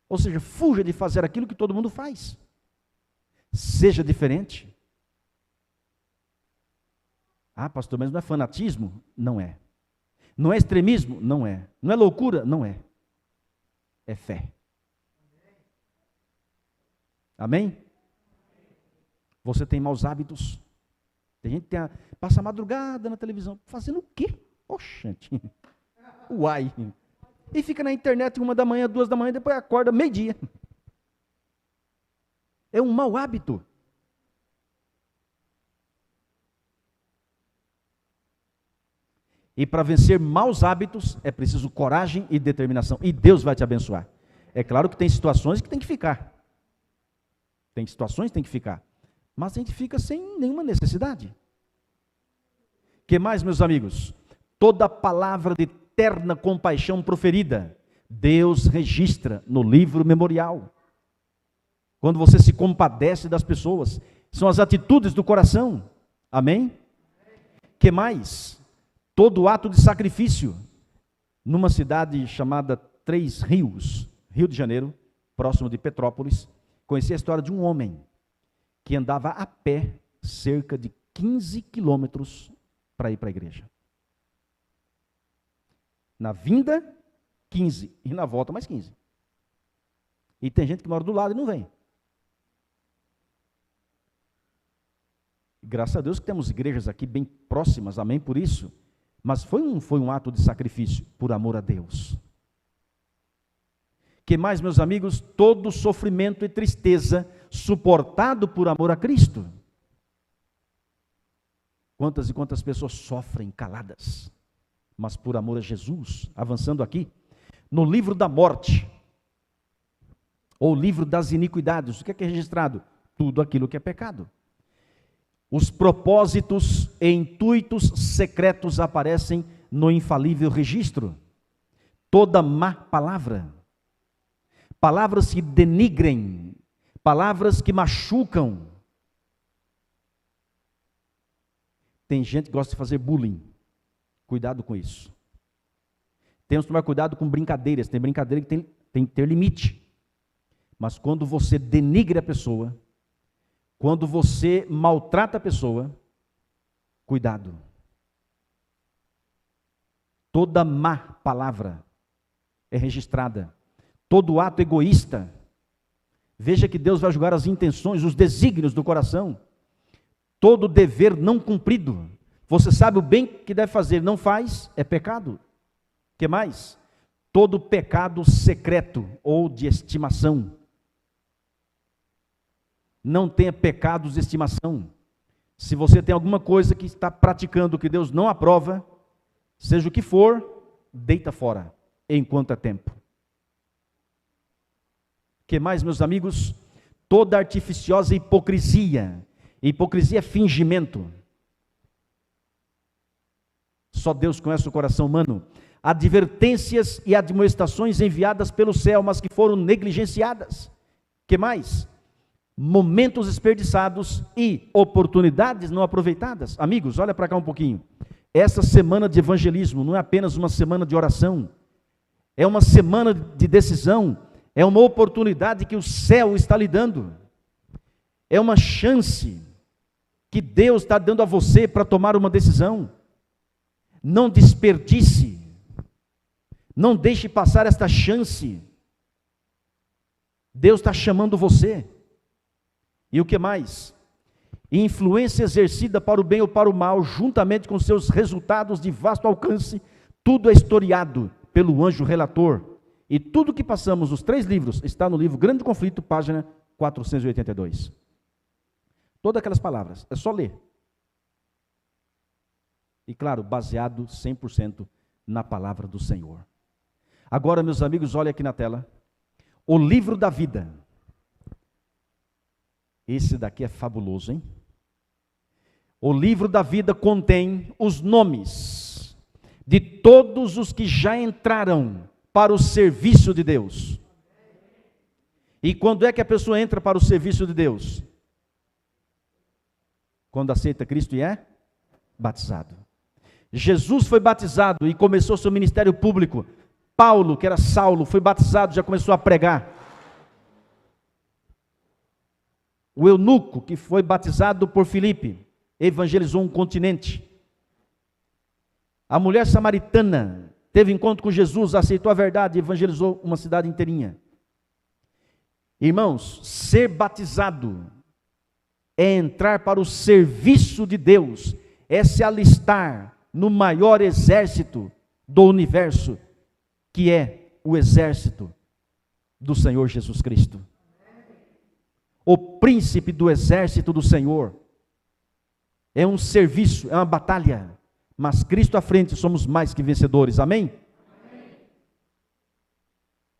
Ou seja, fuja de fazer aquilo que todo mundo faz. Seja diferente. Ah, pastor, mas não é fanatismo? Não é. Não é extremismo? Não é. Não é loucura? Não é. É fé. Amém? Você tem maus hábitos? Tem gente que passa a madrugada na televisão. Fazendo o quê? Oxente. Uai. E fica na internet 1h, 2h, depois acorda meio-dia. É um mau hábito. E para vencer maus hábitos, é preciso coragem e determinação. E Deus vai te abençoar. É claro que tem situações que tem que ficar. Tem situações que tem que ficar. Mas a gente fica sem nenhuma necessidade. Que mais, meus amigos? Toda palavra de eterna compaixão proferida, Deus registra no livro memorial. Quando você se compadece das pessoas, são as atitudes do coração. Amém? Que mais? Todo ato de sacrifício. Numa cidade chamada Três Rios, Rio de Janeiro, próximo de Petrópolis, conheci a história de um homem que andava a pé cerca de 15 quilômetros para ir para a igreja. Na vinda, 15, e na volta, mais 15. E tem gente que mora do lado e não vem. Graças a Deus que temos igrejas aqui bem próximas, amém por isso. Mas foi um ato de sacrifício, por amor a Deus. Que mais, meus amigos? Todo sofrimento e tristeza suportado por amor a Cristo. Quantas e quantas pessoas sofrem caladas, mas por amor a Jesus. Avançando aqui, no livro da morte, ou livro das iniquidades, o que é registrado? Tudo aquilo que é pecado. Os propósitos e intuitos secretos aparecem no infalível registro. Toda má palavra, palavras que denigrem, palavras que machucam. Tem gente que gosta de fazer bullying. Cuidado com isso. Temos que tomar cuidado com brincadeiras. Tem brincadeira que tem que ter limite. Mas quando você denigre a pessoa, quando você maltrata a pessoa, cuidado. Toda má palavra é registrada. Todo ato egoísta. Veja que Deus vai julgar as intenções, os desígnios do coração. Todo dever não cumprido. Você sabe o bem que deve fazer, não faz, é pecado. Que mais? Todo pecado secreto ou de estimação. Não tenha pecados de estimação. Se você tem alguma coisa que está praticando que Deus não aprova, seja o que for, deita fora, enquanto é tempo. Que mais, meus amigos? Toda artificiosa hipocrisia. Hipocrisia é fingimento. Só Deus conhece o coração humano. Advertências e admoestações enviadas pelo céu, mas que foram negligenciadas. Que mais? Momentos desperdiçados e oportunidades não aproveitadas. Amigos, olha para cá um pouquinho. Essa semana de evangelismo não é apenas uma semana de oração. É uma semana de decisão. É uma oportunidade que o céu está lhe dando. É uma chance que Deus está dando a você para tomar uma decisão. Não desperdice. Não deixe passar esta chance. Deus está chamando você. E o que mais? Influência exercida para o bem ou para o mal, juntamente com seus resultados de vasto alcance, tudo é historiado pelo anjo relator. E tudo que passamos nos 3 livros está no livro Grande Conflito, página 482. Todas aquelas palavras, é só ler. E claro, baseado 100% na palavra do Senhor. Agora, meus amigos, olha aqui na tela. O livro da vida. Esse daqui é fabuloso, hein? O livro da vida contém os nomes de todos os que já entraram para o serviço de Deus. E quando é que a pessoa entra para o serviço de Deus? Quando aceita Cristo e é batizado. Jesus foi batizado e começou seu ministério público. Paulo, que era Saulo, foi batizado, já começou a pregar. O eunuco, que foi batizado por Filipe, evangelizou um continente. A mulher samaritana teve encontro com Jesus, aceitou a verdade e evangelizou uma cidade inteirinha. Irmãos, ser batizado é entrar para o serviço de Deus, é se alistar no maior exército do universo, que é o exército do Senhor Jesus Cristo. O príncipe do exército do Senhor. É um serviço, é uma batalha. Mas Cristo à frente, somos mais que vencedores, amém? Amém.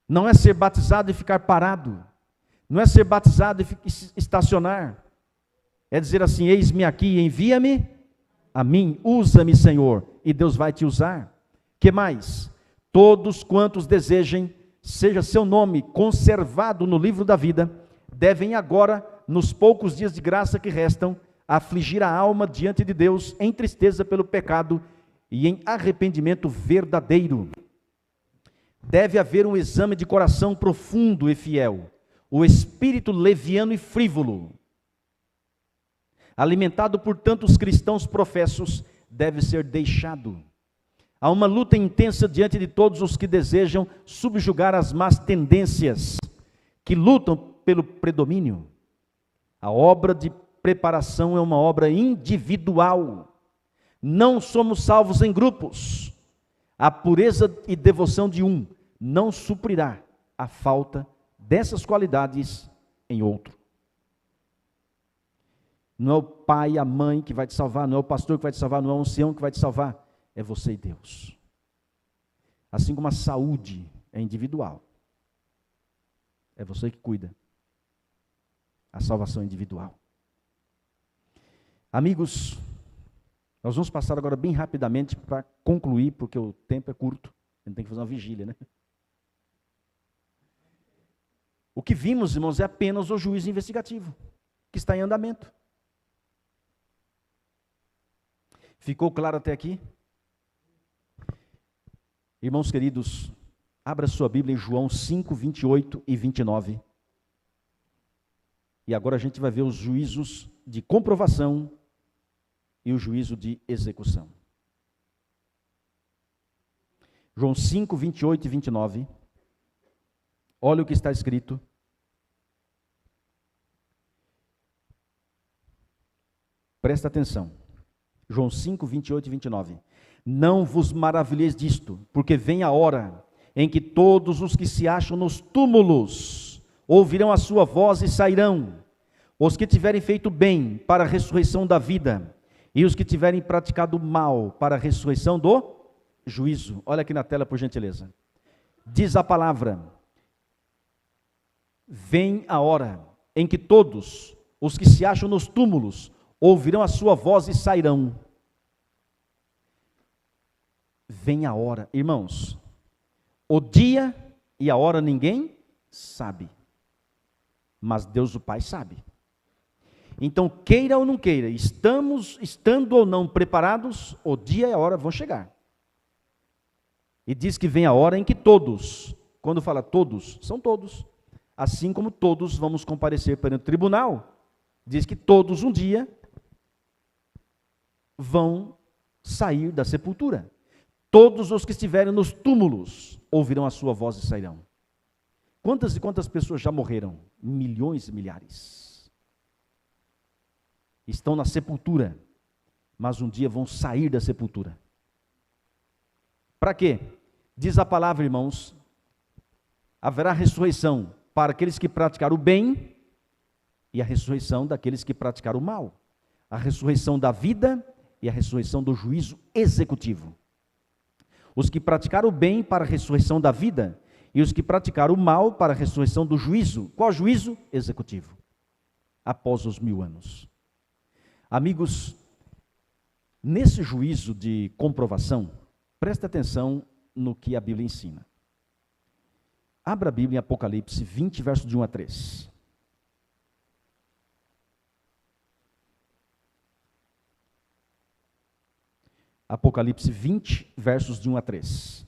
Não é ser batizado e ficar parado. Não é ser batizado e estacionar. É dizer assim, eis-me aqui, envia-me a mim, usa-me, Senhor, e Deus vai te usar. Que mais? Todos quantos desejem, seja seu nome conservado no livro da vida, devem agora, nos poucos dias de graça que restam, afligir a alma diante de Deus em tristeza pelo pecado e em arrependimento verdadeiro. Deve haver um exame de coração profundo e fiel. O espírito leviano e frívolo, alimentado por tantos cristãos professos, deve ser deixado. Há uma luta intensa diante de todos os que desejam subjugar as más tendências, que lutam pelo predomínio. A obra de preparação é uma obra individual. Não somos salvos em grupos. A pureza e devoção de um não suprirá a falta dessas qualidades em outro. Não é o pai, a mãe que vai te salvar, não é o pastor que vai te salvar, não é o ancião que vai te salvar, é você e Deus. Assim como a saúde é individual, é você que cuida. A salvação é individual. Amigos, nós vamos passar agora bem rapidamente para concluir, porque o tempo é curto, a gente tem que fazer uma vigília, né? O que vimos, irmãos, é apenas o juízo investigativo, que está em andamento. Ficou claro até aqui? Irmãos queridos, abra sua Bíblia em João 5, 28 e 29. E agora a gente vai ver os juízos de comprovação e o juízo de execução. João 5, 28 e 29. Olha o que está escrito. Presta atenção. João 5, 28 e 29. Não vos maravilheis disto, porque vem a hora em que todos os que se acham nos túmulos ouvirão a sua voz e sairão. Os que tiverem feito bem para a ressurreição da vida, e os que tiverem praticado mal para a ressurreição do juízo. Olha aqui na tela, por gentileza. Diz a palavra: vem a hora em que todos os que se acham nos túmulos ouvirão a sua voz e sairão. Vem a hora, irmãos, o dia e a hora ninguém sabe, mas Deus o Pai sabe. Então, queira ou não queira, estando ou não preparados, o dia e a hora vão chegar. E diz que vem a hora em que todos, quando fala todos, são todos, assim como todos vamos comparecer perante o tribunal, diz que todos um dia vão sair da sepultura. Todos os que estiverem nos túmulos ouvirão a sua voz e sairão. Quantas e quantas pessoas já morreram? Milhões e milhares. Estão na sepultura, mas um dia vão sair da sepultura. Para quê? Diz a palavra, irmãos, haverá ressurreição para aqueles que praticaram o bem e a ressurreição daqueles que praticaram o mal. A ressurreição da vida e a ressurreição do juízo executivo. Os que praticaram o bem para a ressurreição da vida e os que praticaram o mal para a ressurreição do juízo. Qual juízo? Executivo. Após os 1000 anos. Amigos, nesse juízo de comprovação, presta atenção no que a Bíblia ensina. Abra a Bíblia em Apocalipse 20, versos de 1 a 3. Apocalipse 20, versos de 1 a 3.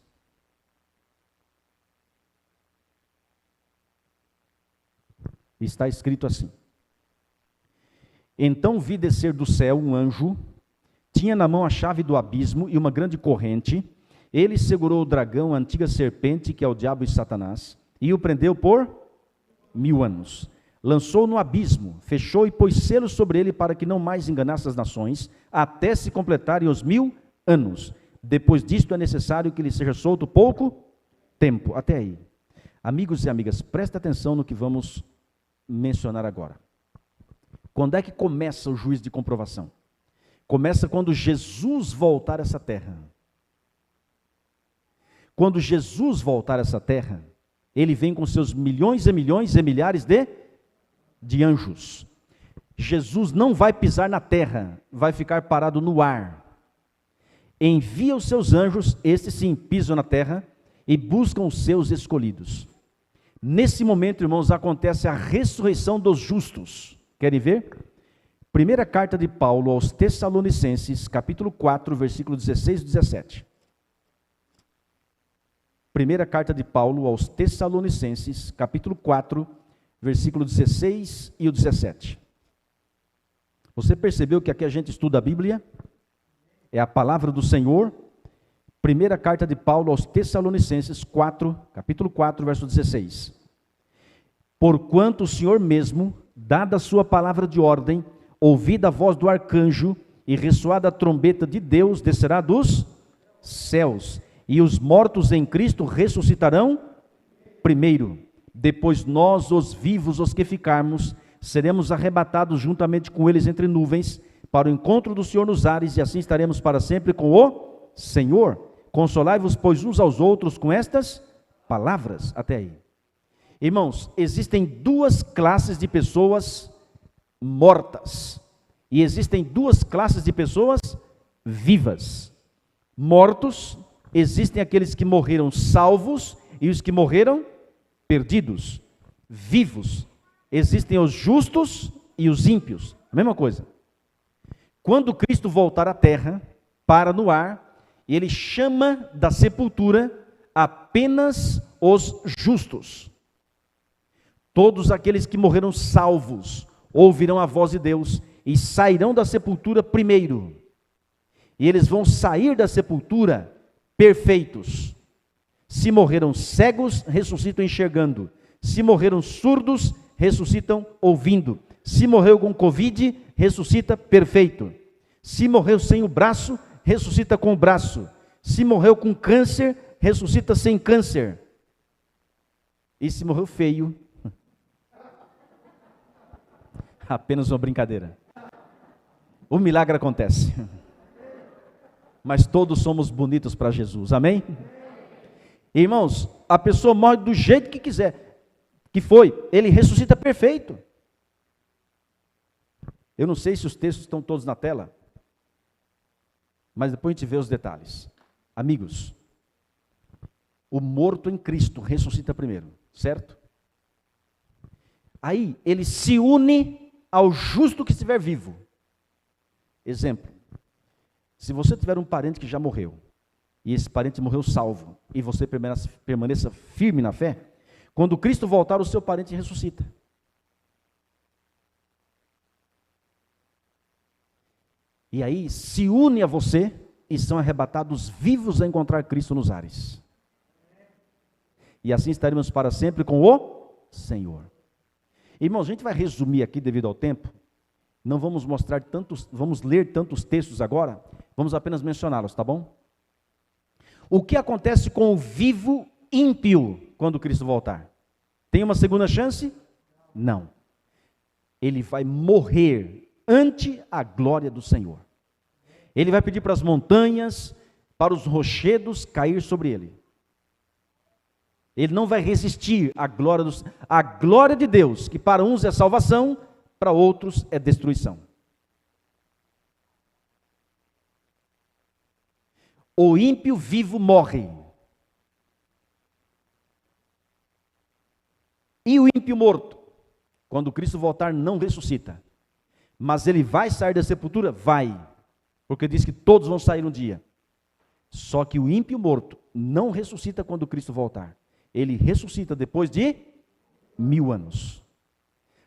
Está escrito assim: Então vi descer do céu um anjo, tinha na mão a chave do abismo e uma grande corrente. Ele segurou o dragão, a antiga serpente, que é o diabo e Satanás, e o prendeu por 1000 anos. Lançou-o no abismo, fechou e pôs selos sobre ele para que não mais enganasse as nações, até se completarem os 1000 anos. Depois disto é necessário que ele seja solto pouco tempo. Até aí. Amigos e amigas, presta atenção no que vamos mencionar agora. Quando é que começa o juízo de comprovação? Começa quando Jesus voltar a essa terra. Quando Jesus voltar a essa terra, ele vem com seus milhões e milhões e milhares de anjos. Jesus não vai pisar na terra, vai ficar parado no ar. Envia os seus anjos, estes sim pisam na terra e buscam os seus escolhidos. Nesse momento, irmãos, acontece a ressurreição dos justos. Querem ver? Primeira carta de Paulo aos Tessalonicenses, capítulo 4, versículo 16 e 17. Primeira carta de Paulo aos Tessalonicenses, capítulo 4, versículo 16 e o 17. Você percebeu que aqui a gente estuda a Bíblia? É a palavra do Senhor. Primeira carta de Paulo aos Tessalonicenses 4, capítulo 4, verso 16. Porquanto o Senhor mesmo, dada a sua palavra de ordem, ouvida a voz do arcanjo e ressoada a trombeta de Deus, descerá dos céus, e os mortos em Cristo ressuscitarão primeiro. Depois nós, os vivos, os que ficarmos, seremos arrebatados juntamente com eles entre nuvens, para o encontro do Senhor nos ares, e assim estaremos para sempre com o Senhor. Consolai-vos, pois, uns aos outros com estas palavras. Até aí. Irmãos, existem duas classes de pessoas mortas, e existem duas classes de pessoas vivas. Mortos, existem aqueles que morreram salvos, e os que morreram perdidos. Vivos, existem os justos e os ímpios, a mesma coisa. Quando Cristo voltar à terra, para no ar, ele chama da sepultura apenas os justos. Todos aqueles que morreram salvos ouvirão a voz de Deus e sairão da sepultura primeiro. E eles vão sair da sepultura perfeitos. Se morreram cegos, ressuscitam enxergando. Se morreram surdos, ressuscitam ouvindo. Se morreu com Covid, ressuscita perfeito. Se morreu sem o braço, ressuscita com o braço. Se morreu com câncer, ressuscita sem câncer. E se morreu feio, apenas uma brincadeira. O milagre acontece. Mas todos somos bonitos para Jesus, amém? Irmãos, a pessoa morre do jeito que quiser, que foi, ele ressuscita perfeito. Eu não sei se os textos estão todos na tela, mas depois a gente vê os detalhes. Amigos, o morto em Cristo ressuscita primeiro, certo? Aí ele se une ao justo que estiver vivo. Exemplo, se você tiver um parente que já morreu, e esse parente morreu salvo, e você permaneça firme na fé, quando Cristo voltar, o seu parente ressuscita. E aí se une a você, e são arrebatados vivos a encontrar Cristo nos ares. E assim estaremos para sempre com o Senhor. Irmãos, a gente vai resumir aqui devido ao tempo. Não vamos vamos ler tantos textos agora, vamos apenas mencioná-los, tá bom? O que acontece com o vivo ímpio quando Cristo voltar? Tem uma segunda chance? Não. Ele vai morrer ante a glória do Senhor. Ele vai pedir para as montanhas, para os rochedos cair sobre ele. Ele não vai resistir à glória de Deus, que para uns é salvação, para outros é destruição. O ímpio vivo morre. E o ímpio morto, quando Cristo voltar, não ressuscita. Mas ele vai sair da sepultura? Vai. Porque diz que todos vão sair um dia. Só que o ímpio morto não ressuscita quando Cristo voltar. Ele ressuscita depois de 1000 anos.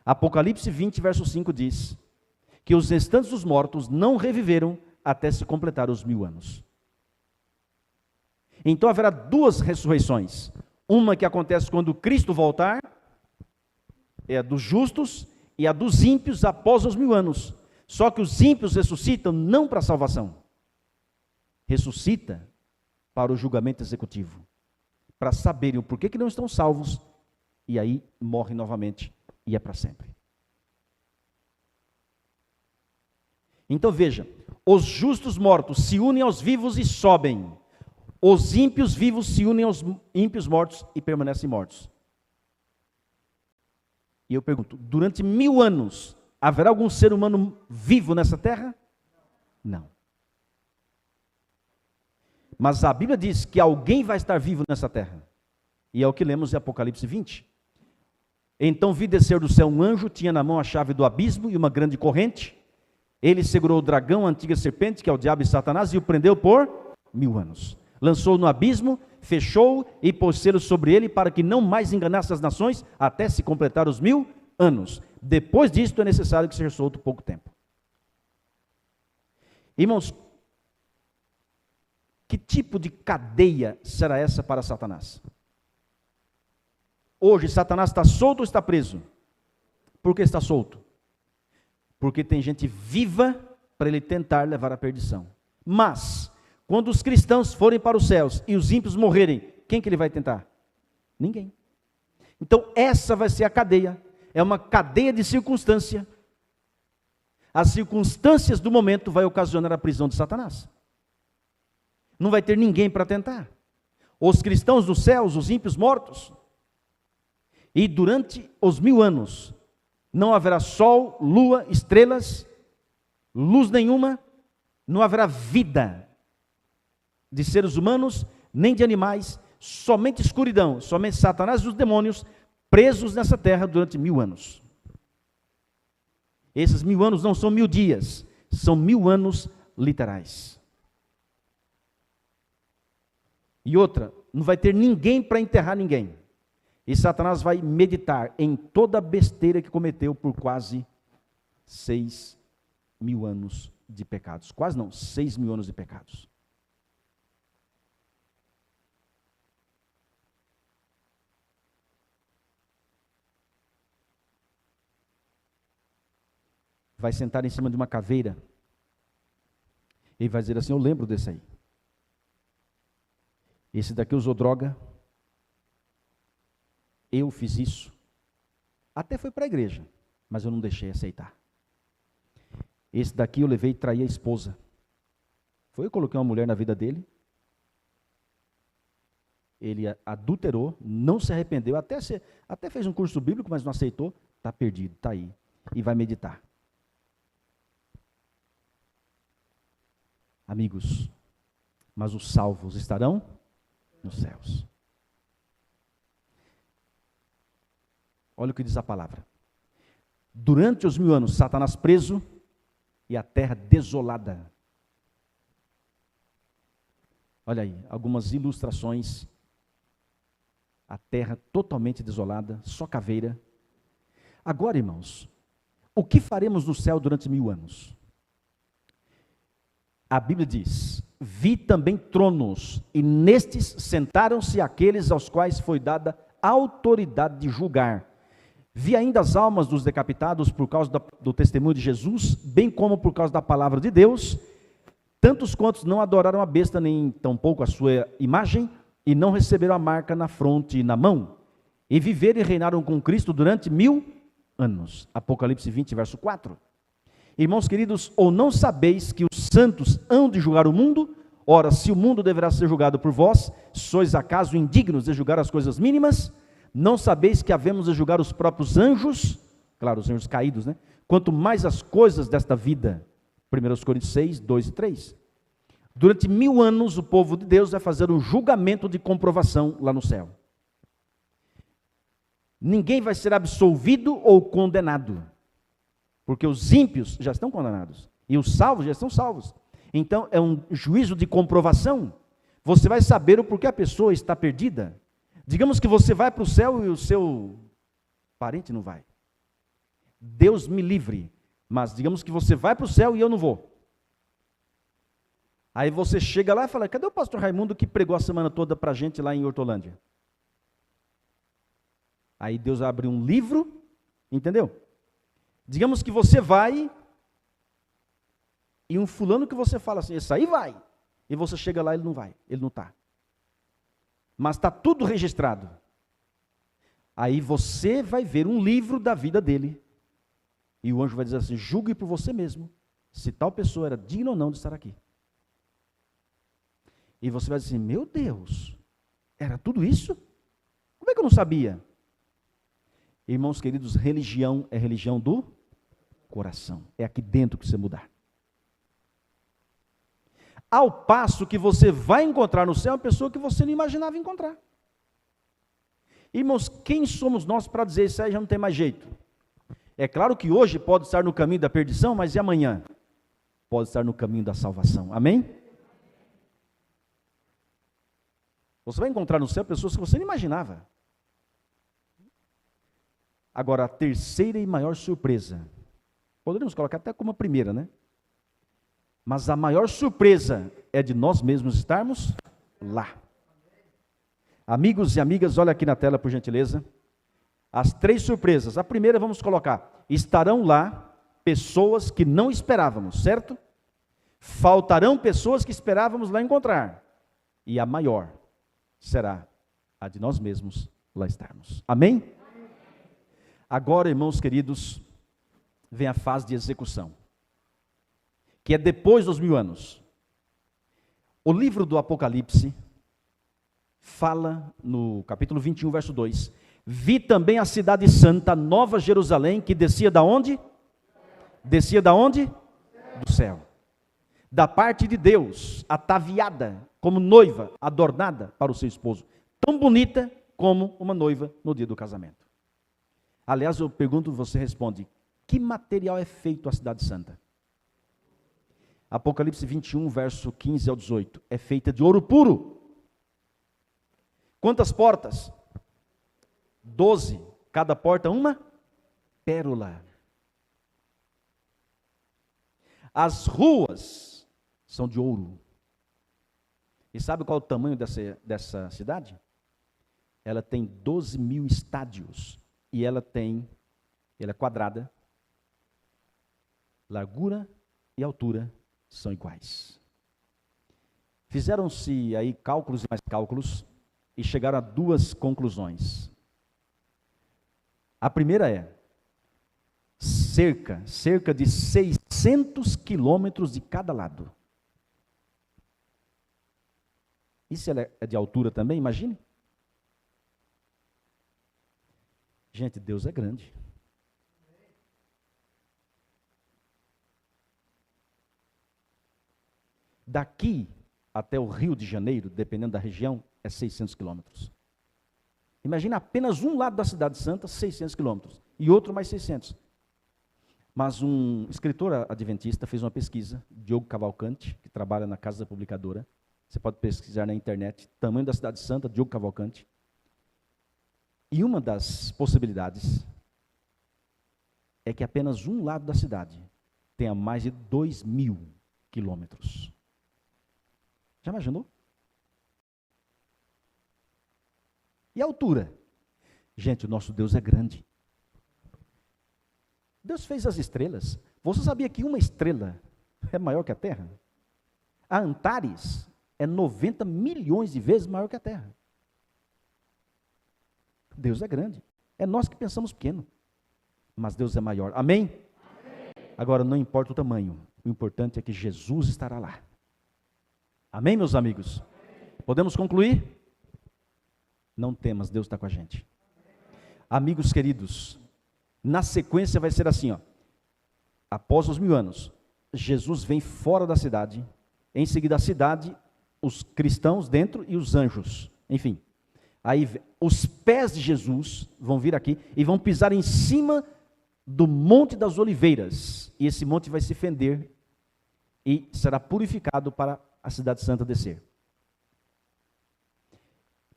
Apocalipse 20, verso 5 diz que os restantes dos mortos não reviveram até se completar os 1000 anos. Então haverá duas ressurreições. Uma que acontece quando Cristo voltar, é a dos justos, e a dos ímpios após os 1000 anos. Só que os ímpios ressuscitam não para a salvação. Ressuscita para o julgamento executivo. Para saberem o porquê que não estão salvos, e aí morrem novamente, e é para sempre. Então veja, os justos mortos se unem aos vivos e sobem. Os ímpios vivos se unem aos ímpios mortos e permanecem mortos. E eu pergunto, durante 1000 anos, haverá algum ser humano vivo nessa terra? Não. Mas a Bíblia diz que alguém vai estar vivo nessa terra. E é o que lemos em Apocalipse 20. Então vi descer do céu um anjo, tinha na mão a chave do abismo e uma grande corrente. Ele segurou o dragão, a antiga serpente, que é o diabo e Satanás, e o prendeu por 1000 anos. Lançou-o no abismo, fechou e pôs selos sobre ele, para que não mais enganasse as nações, até se completar os 1000 anos. Depois disto é necessário que seja solto pouco tempo. Irmãos, que tipo de cadeia será essa para Satanás? Hoje, Satanás está solto ou está preso? Por que está solto? Porque tem gente viva para ele tentar levar à perdição. Mas, quando os cristãos forem para os céus e os ímpios morrerem, quem que ele vai tentar? Ninguém. Então, essa vai ser a cadeia. É uma cadeia de circunstância. As circunstâncias do momento vai ocasionar a prisão de Satanás. Não vai ter ninguém para tentar. Os cristãos nos céus, os ímpios mortos. E durante os 1000 anos, não haverá sol, lua, estrelas, luz nenhuma, não haverá vida de seres humanos, nem de animais, somente escuridão, somente Satanás e os demônios presos nessa terra durante 1000 anos. Esses 1000 anos não são 1000 dias, são 1000 anos literais. E outra, não vai ter ninguém para enterrar ninguém. E Satanás vai meditar em toda a besteira que cometeu por quase 6.000 anos de pecados. Quase não, 6.000 anos de pecados. Vai sentar em cima de uma caveira e vai dizer assim: eu lembro desse aí. Esse daqui usou droga. Eu fiz isso. Até foi para a igreja, mas eu não deixei aceitar. Esse daqui eu levei e traí a esposa. Foi eu coloquei uma mulher na vida dele. Ele adulterou, não se arrependeu, até fez um curso bíblico, mas não aceitou. Está perdido, está aí. E vai meditar. Amigos, mas os salvos estarão nos céus. Olha o que diz a palavra. Durante os 1000 anos, Satanás preso e a terra desolada. Olha aí, algumas ilustrações. A terra totalmente desolada, só caveira. Agora, irmãos, o que faremos no céu durante 1000 anos? A Bíblia diz: vi também tronos, e nestes sentaram-se aqueles aos quais foi dada autoridade de julgar. Vi ainda as almas dos decapitados por causa do testemunho de Jesus, bem como por causa da palavra de Deus, tantos quantos não adoraram a besta, nem tampouco a sua imagem, e não receberam a marca na fronte e na mão, e viveram e reinaram com Cristo durante 1000 anos. Apocalipse 20, verso 4. Irmãos queridos, ou não sabeis que os santos hão de julgar o mundo? Ora, se o mundo deverá ser julgado por vós, sois acaso indignos de julgar as coisas mínimas? Não sabeis que havemos de julgar os próprios anjos? Claro, os anjos caídos, né? Quanto mais as coisas desta vida. 1 Coríntios 6, 2 e 3. Durante 1000 anos, o povo de Deus vai fazer um julgamento de comprovação lá no céu. Ninguém vai ser absolvido ou condenado, porque os ímpios já estão condenados, e os salvos já estão salvos. Então, é um juízo de comprovação. Você vai saber o porquê a pessoa está perdida. Digamos que você vai para o céu e o seu parente não vai. Deus me livre. Mas digamos que você vai para o céu e eu não vou. Aí você chega lá e fala: cadê o pastor Raimundo que pregou a semana toda para a gente lá em Hortolândia? Aí Deus abre um livro, entendeu? Digamos que você vai e um fulano que você fala assim: esse aí vai. E você chega lá e ele não vai, ele não está. Mas está tudo registrado. Aí você vai ver um livro da vida dele. E o anjo vai dizer assim: julgue por você mesmo, se tal pessoa era digna ou não de estar aqui. E você vai dizer assim: meu Deus, era tudo isso? Como é que eu não sabia? Irmãos queridos, religião é religião do coração. É aqui dentro que você mudar. Ao passo que você vai encontrar no céu uma pessoa que você não imaginava encontrar. Irmãos, quem somos nós para dizer isso aí já não tem mais jeito? É claro que hoje pode estar no caminho da perdição, mas e amanhã? pode estar no caminho da salvação. Amém? Você vai encontrar no céu pessoas que você não imaginava. Agora, a terceira e maior surpresa, poderíamos colocar até como a primeira, né? Mas a maior surpresa é de nós mesmos estarmos lá. Amigos e amigas, olha aqui na tela, por gentileza. As 3 surpresas. A primeira, vamos colocar: estarão lá pessoas que não esperávamos, certo? Faltarão pessoas que esperávamos lá encontrar. E a maior será a de nós mesmos lá estarmos. Amém? Agora, irmãos queridos, vem a fase de execução, que é depois dos 1000 anos. O livro do Apocalipse fala no capítulo 21, verso 2: vi também a cidade santa, Nova Jerusalém, que descia da onde? Descia da onde? Do céu. Da parte de Deus, ataviada como noiva, adornada para o seu esposo, tão bonita como uma noiva no dia do casamento. Aliás, eu pergunto, você responde: que material é feito a cidade santa? Apocalipse 21, verso 15 ao 18, é feita de ouro puro. Quantas portas? 12, cada porta uma pérola. As ruas são de ouro. E sabe qual é o tamanho dessa cidade? Ela tem 12.000 estádios. E ela é quadrada. Largura e altura são iguais. Fizeram-se aí cálculos e mais cálculos e chegaram a 2 conclusões. A primeira é cerca de 600 quilômetros de cada lado. E se ela é de altura também, imagine. Gente, Deus é grande. Daqui até o Rio de Janeiro, dependendo da região, é 600 quilômetros. Imagina apenas um lado da cidade santa, 600 quilômetros, e outro mais 600. Mas um escritor adventista fez uma pesquisa, Diogo Cavalcante, que trabalha na Casa Publicadora. Você pode pesquisar na internet, tamanho da cidade santa, Diogo Cavalcante. E uma das possibilidades é que apenas um lado da cidade tenha mais de 2.000 quilômetros. Já imaginou? E a altura? Gente, o nosso Deus é grande. Deus fez as estrelas. Você sabia que uma estrela é maior que a Terra? A Antares é 90 milhões de vezes maior que a Terra. Deus é grande. É nós que pensamos pequeno. Mas Deus é maior. Amém? Amém? Agora, não importa o tamanho. O importante é que Jesus estará lá. Amém, meus amigos? Amém. Podemos concluir? Não temas, Deus está com a gente. Amigos queridos, na sequência vai ser assim, ó. Após os 1000 anos, Jesus vem fora da cidade. Em seguida, a cidade, os cristãos dentro e os anjos. Enfim. Aí os pés de Jesus vão vir aqui e vão pisar em cima do Monte das Oliveiras. E esse monte vai se fender e será purificado para a cidade santa descer.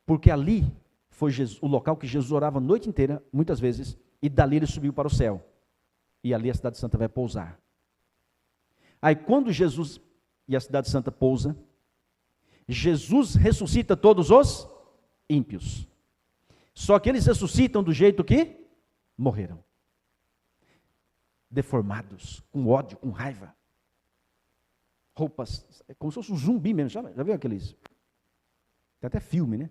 Porque ali foi o local que Jesus orava a noite inteira, muitas vezes, e dali ele subiu para o céu. E ali a cidade santa vai pousar. Aí quando Jesus e a cidade santa pousa, Jesus ressuscita todos os ímpios. Só que eles ressuscitam do jeito que morreram. Deformados, com ódio, com raiva. Roupas, é como se fosse um zumbi mesmo. Já viu aqueles? Tem até filme, né?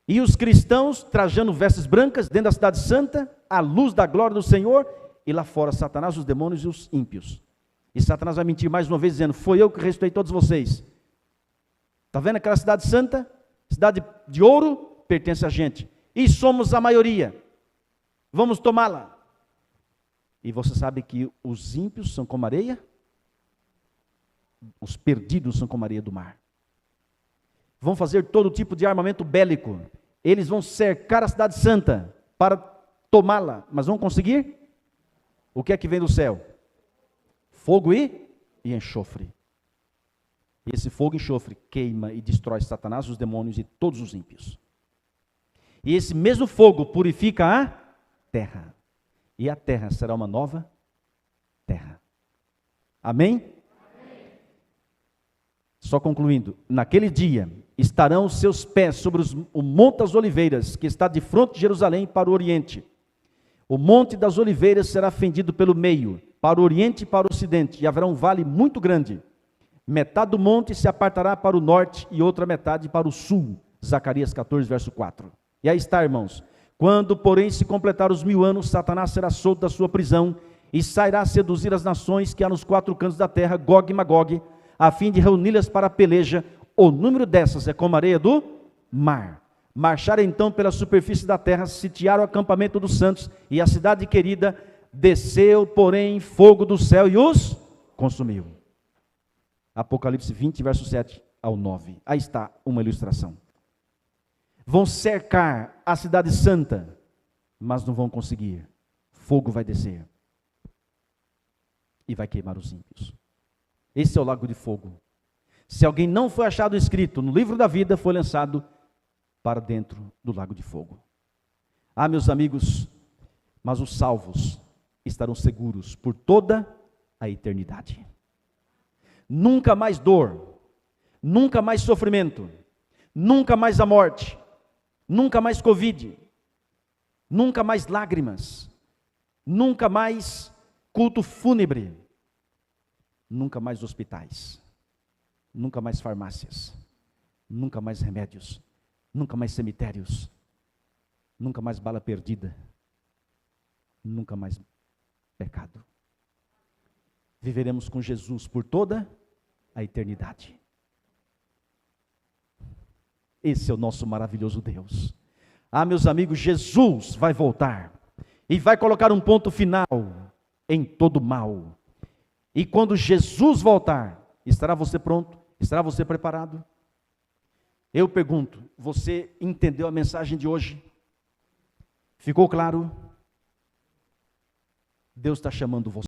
E os cristãos trajando vestes brancas dentro da cidade santa, à luz da glória do Senhor, e lá fora Satanás, os demônios e os ímpios. E Satanás vai mentir mais uma vez dizendo: foi eu que ressuscitei todos vocês. Está vendo aquela cidade santa? Cidade de ouro pertence a gente. E somos a maioria. Vamos tomá-la. E você sabe que os ímpios são como areia? Os perdidos são como areia do mar. Vão fazer todo tipo de armamento bélico. Eles vão cercar a cidade santa para tomá-la. Mas vão conseguir? O que é que vem do céu? Fogo e e enxofre. E esse fogo e enxofre queima e destrói Satanás, os demônios e todos os ímpios. E esse mesmo fogo purifica a terra. E a terra será uma nova terra. Amém? Amém. Só concluindo, naquele dia estarão os seus pés sobre o Monte das Oliveiras, que está de fronte de Jerusalém para o oriente. O Monte das Oliveiras será fendido pelo meio, para o oriente e para o ocidente, e haverá um vale muito grande. Metade do monte se apartará para o norte e outra metade para o sul. Zacarias 14, verso 4. E aí está, irmãos. Quando, porém, se completar os 1000 anos, Satanás será solto da sua prisão e sairá a seduzir as nações que há nos 4 cantos da terra, Gog e Magog, a fim de reuni-las para a peleja. O número dessas é como a areia do mar. Marcharam então pela superfície da terra, sitiaram o acampamento dos santos e a cidade querida. Desceu, porém, fogo do céu e os consumiu. Apocalipse 20, verso 7 ao 9. Aí está uma ilustração. Vão cercar a cidade santa, mas não vão conseguir. Fogo vai descer e vai queimar os ímpios. Esse é o lago de fogo. Se alguém não foi achado escrito no livro da vida, foi lançado para dentro do lago de fogo. Ah, meus amigos, mas os salvos estarão seguros por toda a eternidade. Nunca mais dor, nunca mais sofrimento, nunca mais a morte, nunca mais Covid, nunca mais lágrimas, nunca mais culto fúnebre, nunca mais hospitais, nunca mais farmácias, nunca mais remédios, nunca mais cemitérios, nunca mais bala perdida, nunca mais pecado. Viveremos com Jesus por toda a eternidade. Esse é o nosso maravilhoso Deus. Ah, meus amigos, Jesus vai voltar e vai colocar um ponto final em todo mal. E quando Jesus voltar, estará você pronto? Estará você preparado? Eu pergunto, você entendeu a mensagem de hoje? Ficou claro? Deus está chamando você.